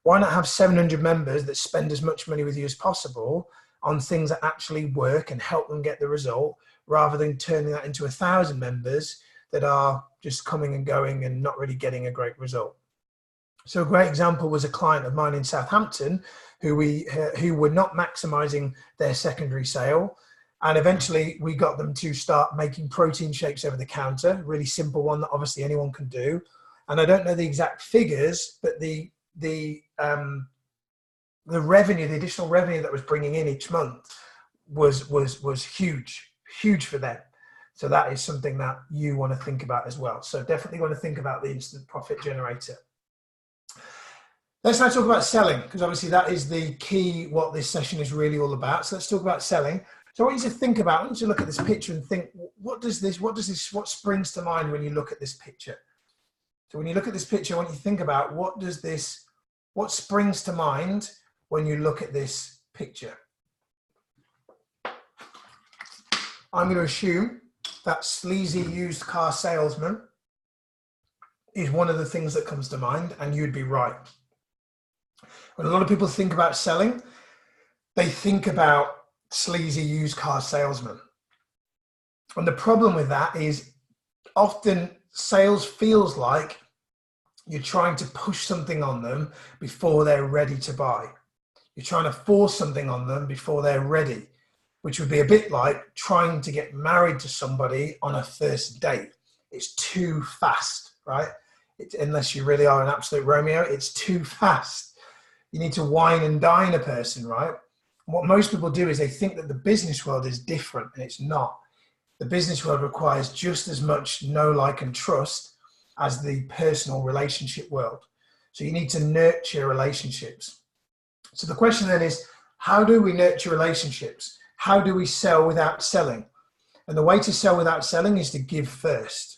Why not have 700 members that spend as much money with you as possible on things that actually work and help them get the result, rather than turning that into 1,000 members that are just coming and going and not really getting a great result. So a great example was a client of mine in Southampton who were not maximizing their secondary sale. And eventually we got them to start making protein shakes over the counter, really simple one that obviously anyone can do. And I don't know the exact figures, but the revenue, the additional revenue that was bringing in each month was huge for them. So that is something that you want to think about as well. So definitely want to think about the instant profit generator. Let's now talk about selling, because obviously that is the key, what this session is really all about. So let's talk about selling. So I want you to think about, I want you to look at this picture and think, what springs to mind when you look at this picture? So when you look at this picture, I want you to think about what springs to mind when you look at this picture. I'm going to assume that sleazy used car salesman is one of the things that comes to mind, and you'd be right. When a lot of people think about selling, they think about sleazy used car salesman. And the problem with that is often sales feels like you're trying to push something on them before they're ready to buy. You're trying to force something on them before they're ready, which would be a bit like trying to get married to somebody on a first date. It's too fast, right? Unless you really are an absolute Romeo, it's too fast. You need to wine and dine a person, right? And what most people do is they think that the business world is different, and it's not. The business world requires just as much know, like, and trust as the personal relationship world. So you need to nurture relationships. So the question then is, how do we nurture relationships? How do we sell without selling? And the way to sell without selling is to give first.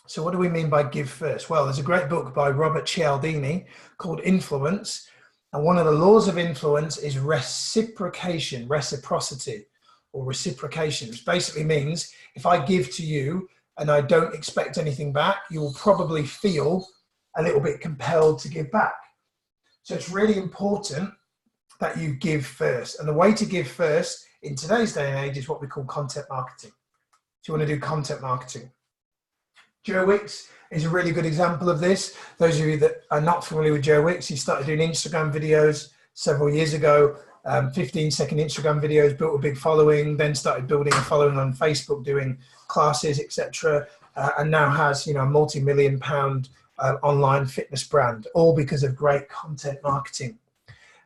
So what do we mean by give first? Well, there's a great book by Robert Cialdini called Influence. And one of the laws of influence is reciprocation, reciprocity, or reciprocation, which basically means if I give to you and I don't expect anything back, you will probably feel a little bit compelled to give back. So it's really important that you give first. And the way to give first in today's day and age is what we call content marketing. So you want to do content marketing. Joe Wicks is a really good example of this. Those of you that are not familiar with Joe Wicks, he started doing Instagram videos several years ago, 15-second Instagram videos, built a big following, then started building a following on Facebook, doing classes, etc., and now has, a multi-million-pound online fitness brand, all because of great content marketing.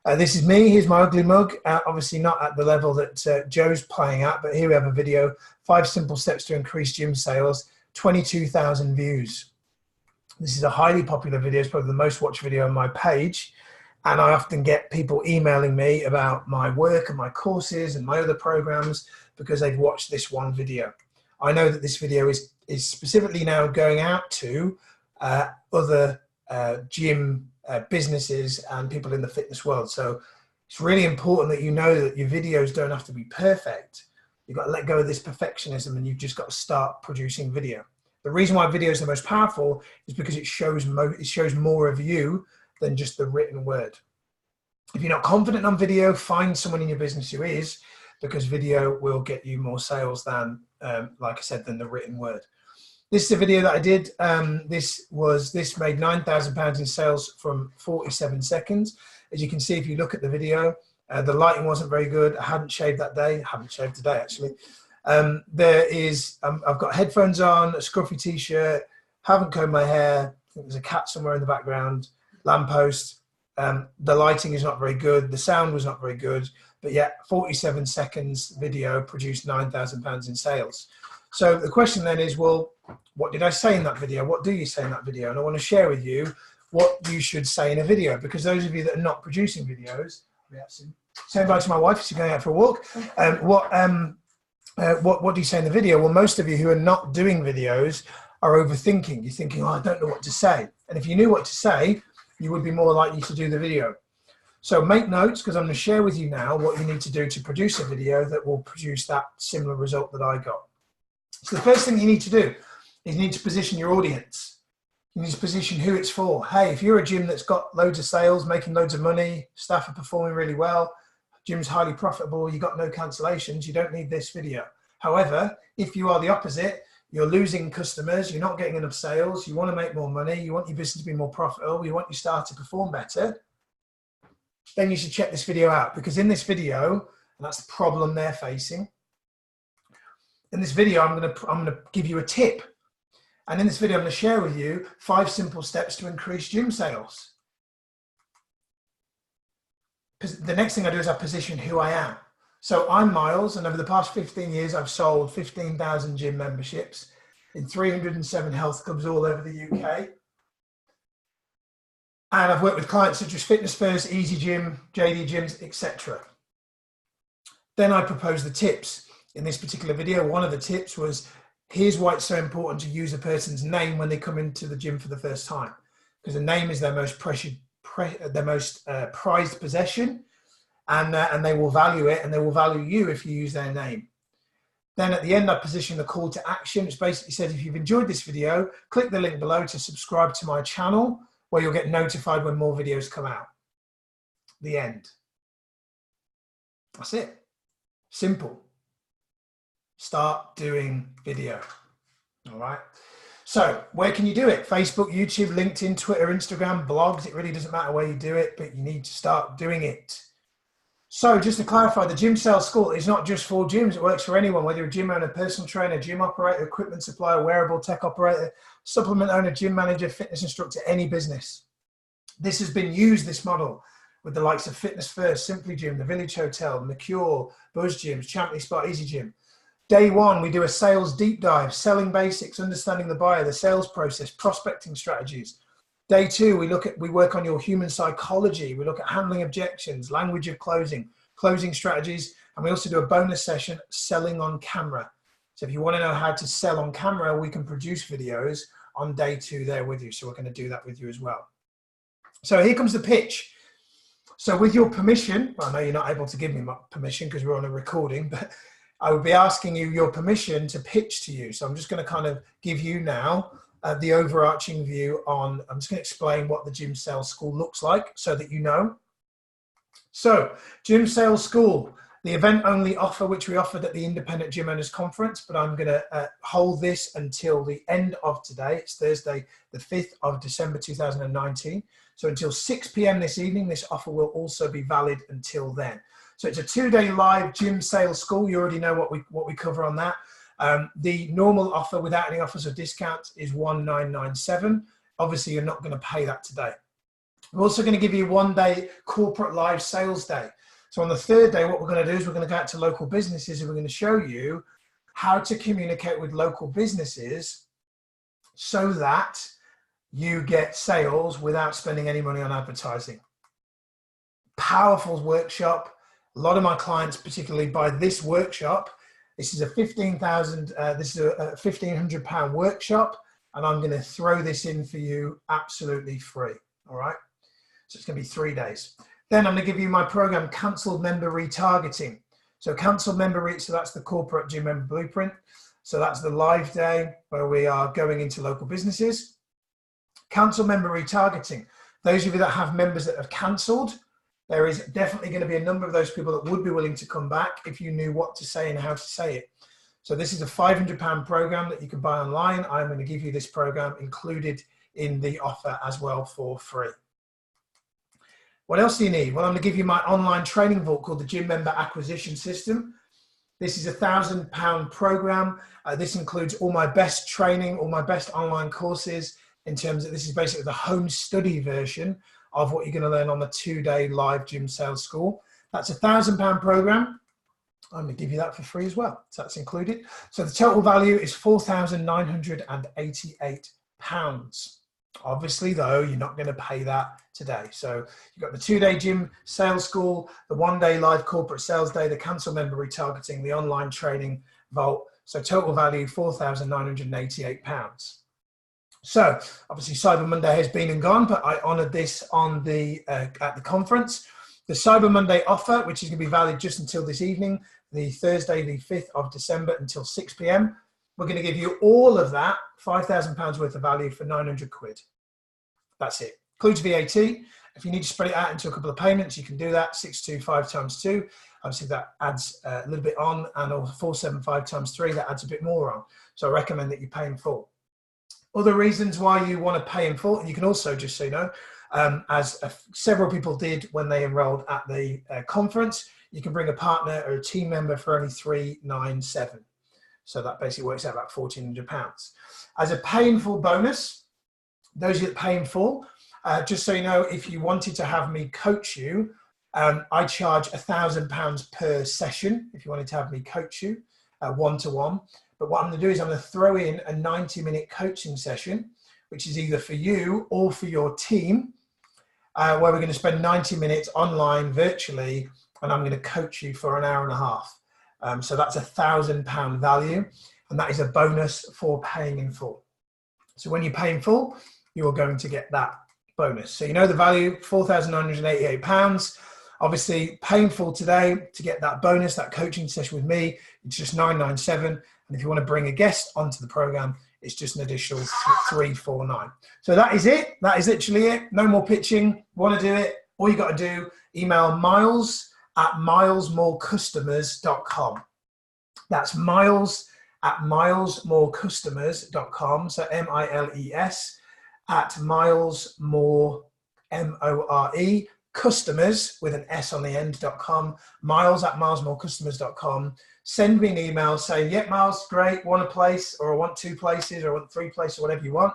This is me. Here's my ugly mug. Obviously not at the level that Joe's playing at, but here we have a video, 5 simple steps to increase gym sales, 22,000 views. This is a highly popular video. It's probably the most watched video on my page. And I often get people emailing me about my work and my courses and my other programs because they've watched this one video. I know that this video is specifically now going out to other gym businesses and people in the fitness world. So it's really important that you know that your videos don't have to be perfect. You've got to let go of this perfectionism and you've just got to start producing video. The reason why video is the most powerful is because it shows more of you than just the written word. If you're not confident on video, find someone in your business who is, because video will get you more sales than, like I said, than the written word. This is a video that I did. This made £9,000 in sales from 47 seconds. As you can see, if you look at the video, the lighting wasn't very good. I hadn't shaved that day. I haven't shaved today, actually. I've got headphones on, a scruffy t-shirt, haven't combed my hair. I think there's a cat somewhere in the background, lamppost. The lighting is not very good. The sound was not very good, but yet 47 seconds video produced £9,000 in sales. So the question then is, well, what did I say in that video? What do you say in that video? And I want to share with you what you should say in a video, because those of you that are not producing videos, say bye to my wife, she's going out for a walk. What do you say in the video? Well, most of you who are not doing videos are overthinking. You're thinking, oh, I don't know what to say. And if you knew what to say, you would be more likely to do the video. So make notes, because I'm going to share with you now what you need to do to produce a video that will produce that similar result that I got. So the first thing you need to do is you need to position your audience. You need to position who it's for. Hey, if you're a gym that's got loads of sales, making loads of money, staff are performing really well, gym's highly profitable, you've got no cancellations, you don't need this video. However, if you are the opposite, you're losing customers, you're not getting enough sales, you want to make more money, you want your business to be more profitable, you want your staff to perform better, then you should check this video out, because in this video, and that's the problem they're facing, in this video, I'm going to give you a tip. And in this video, I'm going to share with you 5 simple steps to increase gym sales. The next thing I do is I position who I am. So I'm Miles, and over the past 15 years, I've sold 15,000 gym memberships in 307 health clubs all over the UK. And I've worked with clients such as Fitness First, Easy Gym, JD Gyms, etc. Then I propose the tips. In this particular video, one of the tips was, here's why it's so important to use a person's name when they come into the gym for the first time, because the name is their most prized possession, and they will value it, and they will value you if you use their name. Then at the end, I position the call to action, which basically says, if you've enjoyed this video, click the link below to subscribe to my channel, where you'll get notified when more videos come out. The end. That's it. Simple. Start doing video. All right. So where can you do it? Facebook, YouTube, LinkedIn, Twitter, Instagram, blogs. It really doesn't matter where you do it, but you need to start doing it. So just to clarify, the Gym Sales School is not just for gyms. It works for anyone, whether you're a gym owner, personal trainer, gym operator, equipment supplier, wearable tech operator, supplement owner, gym manager, fitness instructor, any business. This has been used, this model, with the likes of Fitness First, Simply Gym, The Village Hotel, Mercure, Buzz Gyms, Champion Spot, Easy Gym. Day one, we do a sales deep dive, selling basics, understanding the buyer, the sales process, prospecting strategies. Day two, we work on your human psychology. We look at handling objections, language of closing, closing strategies, and we also do a bonus session, selling on camera. So if you want to know how to sell on camera, we can produce videos on day two there with you. So we're going to do that with you as well. So here comes the pitch. So with your permission, well, I know you're not able to give me my permission because we're on a recording, but I would be asking you your permission to pitch to you. So I'm just going to kind of give you now the overarching view on, I'm just going to explain what the Gym Sales School looks like so that you know. So Gym Sales School, the event only offer which we offered at the Independent Gym Owners Conference, but I'm going to hold this until the end of today. It's Thursday, the 5th of December, 2019. So until 6 p.m. this evening, this offer will also be valid until then. So it's a 2-day live Gym Sales School. You already know what we cover on that. The normal offer without any offers or discounts is $1,997. Obviously, you're not going to pay that today. We're also going to give you 1-day corporate live sales day. So on the 3rd day, what we're going to do is we're going to go out to local businesses and we're going to show you how to communicate with local businesses so that you get sales without spending any money on advertising. Powerful workshop. A lot of my clients particularly buy this workshop. This is a £1,500 workshop, and I'm going to throw this in for you absolutely free. All right. So it's going to be 3 days. Then I'm going to give you my program, Cancelled Member Retargeting. So cancelled member so that's the corporate gym member blueprint. So that's the live day where we are going into local businesses. Cancelled member retargeting. Those of you that have members that have cancelled, there is definitely going to be a number of those people that would be willing to come back if you knew what to say and how to say it. So this is a £500 program that you can buy online. I'm going to give you this program included in the offer as well for free. What else do you need? Well, I'm going to give you my online training vault called the Gym Member Acquisition System. This is a £1,000 program. This includes all my best training, all my best online courses in terms of, this is basically the home study version of what you're going to learn on the 2-day live gym sales school. That's a £1,000 program. I'm going to give you that for free as well. So that's included. So the total value is £4,988. Obviously, though, you're not going to pay that today. So you've got the 2-day gym sales school, the 1-day live corporate sales day, the cancel member retargeting, the online training vault. So total value, £4,988. So obviously Cyber Monday has been and gone, but I honoured this on the at the conference. The Cyber Monday offer, which is going to be valid just until this evening, the Thursday, the 5th of December until 6 p.m. We're going to give you all of that, £5,000 worth of value for 900 quid. That's it. Includes VAT. If you need to spread it out into a couple of payments, you can do that. 625 times 2. Obviously, that adds a little bit on, and also 475 times 3, that adds a bit more on. So I recommend that you pay in full. Other reasons why you want to pay in full, and you can also, just so you know, several people did when they enrolled at the conference, you can bring a partner or a team member for only $397. So that basically works out about £1,400. As a pay in full bonus, those of you that pay in full, just so you know, if you wanted to have me coach you, I charge £1,000 per session if you wanted to have me coach you one-to-one. But what I'm going to do is I'm going to throw in a 90-minute coaching session, which is either for you or for your team, where we're going to spend 90 minutes online virtually, and I'm going to coach you for an hour and a half. So that's £1,000 value, and that is a bonus for paying in full. So when you pay in full, you're going to get that bonus. So you know the value, £4,988. Obviously, pay in full today to get that bonus, that coaching session with me, it's just $997. And if you want to bring a guest onto the program, it's just an additional $349. So that is it. That is literally it. No more pitching. Want to do it? All you got to do, email miles@milesmorecustomers.com. That's miles@milesmorecustomers.com. So MILES at milesmore, MORE, customers with an S on the end.com, miles@milesmorecustomers.com. Send me an email saying, yeah, Miles, great, want a place, or I want 2 places, or I want 3 places, or whatever you want.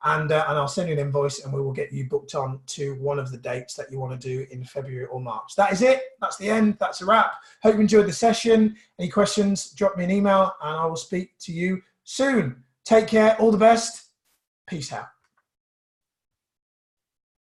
And I'll send you an invoice, and we will get you booked on to one of the dates that you want to do in February or March. That is it. That's the end. That's a wrap. Hope you enjoyed the session. Any questions, drop me an email, and I will speak to you soon. Take care. All the best. Peace out.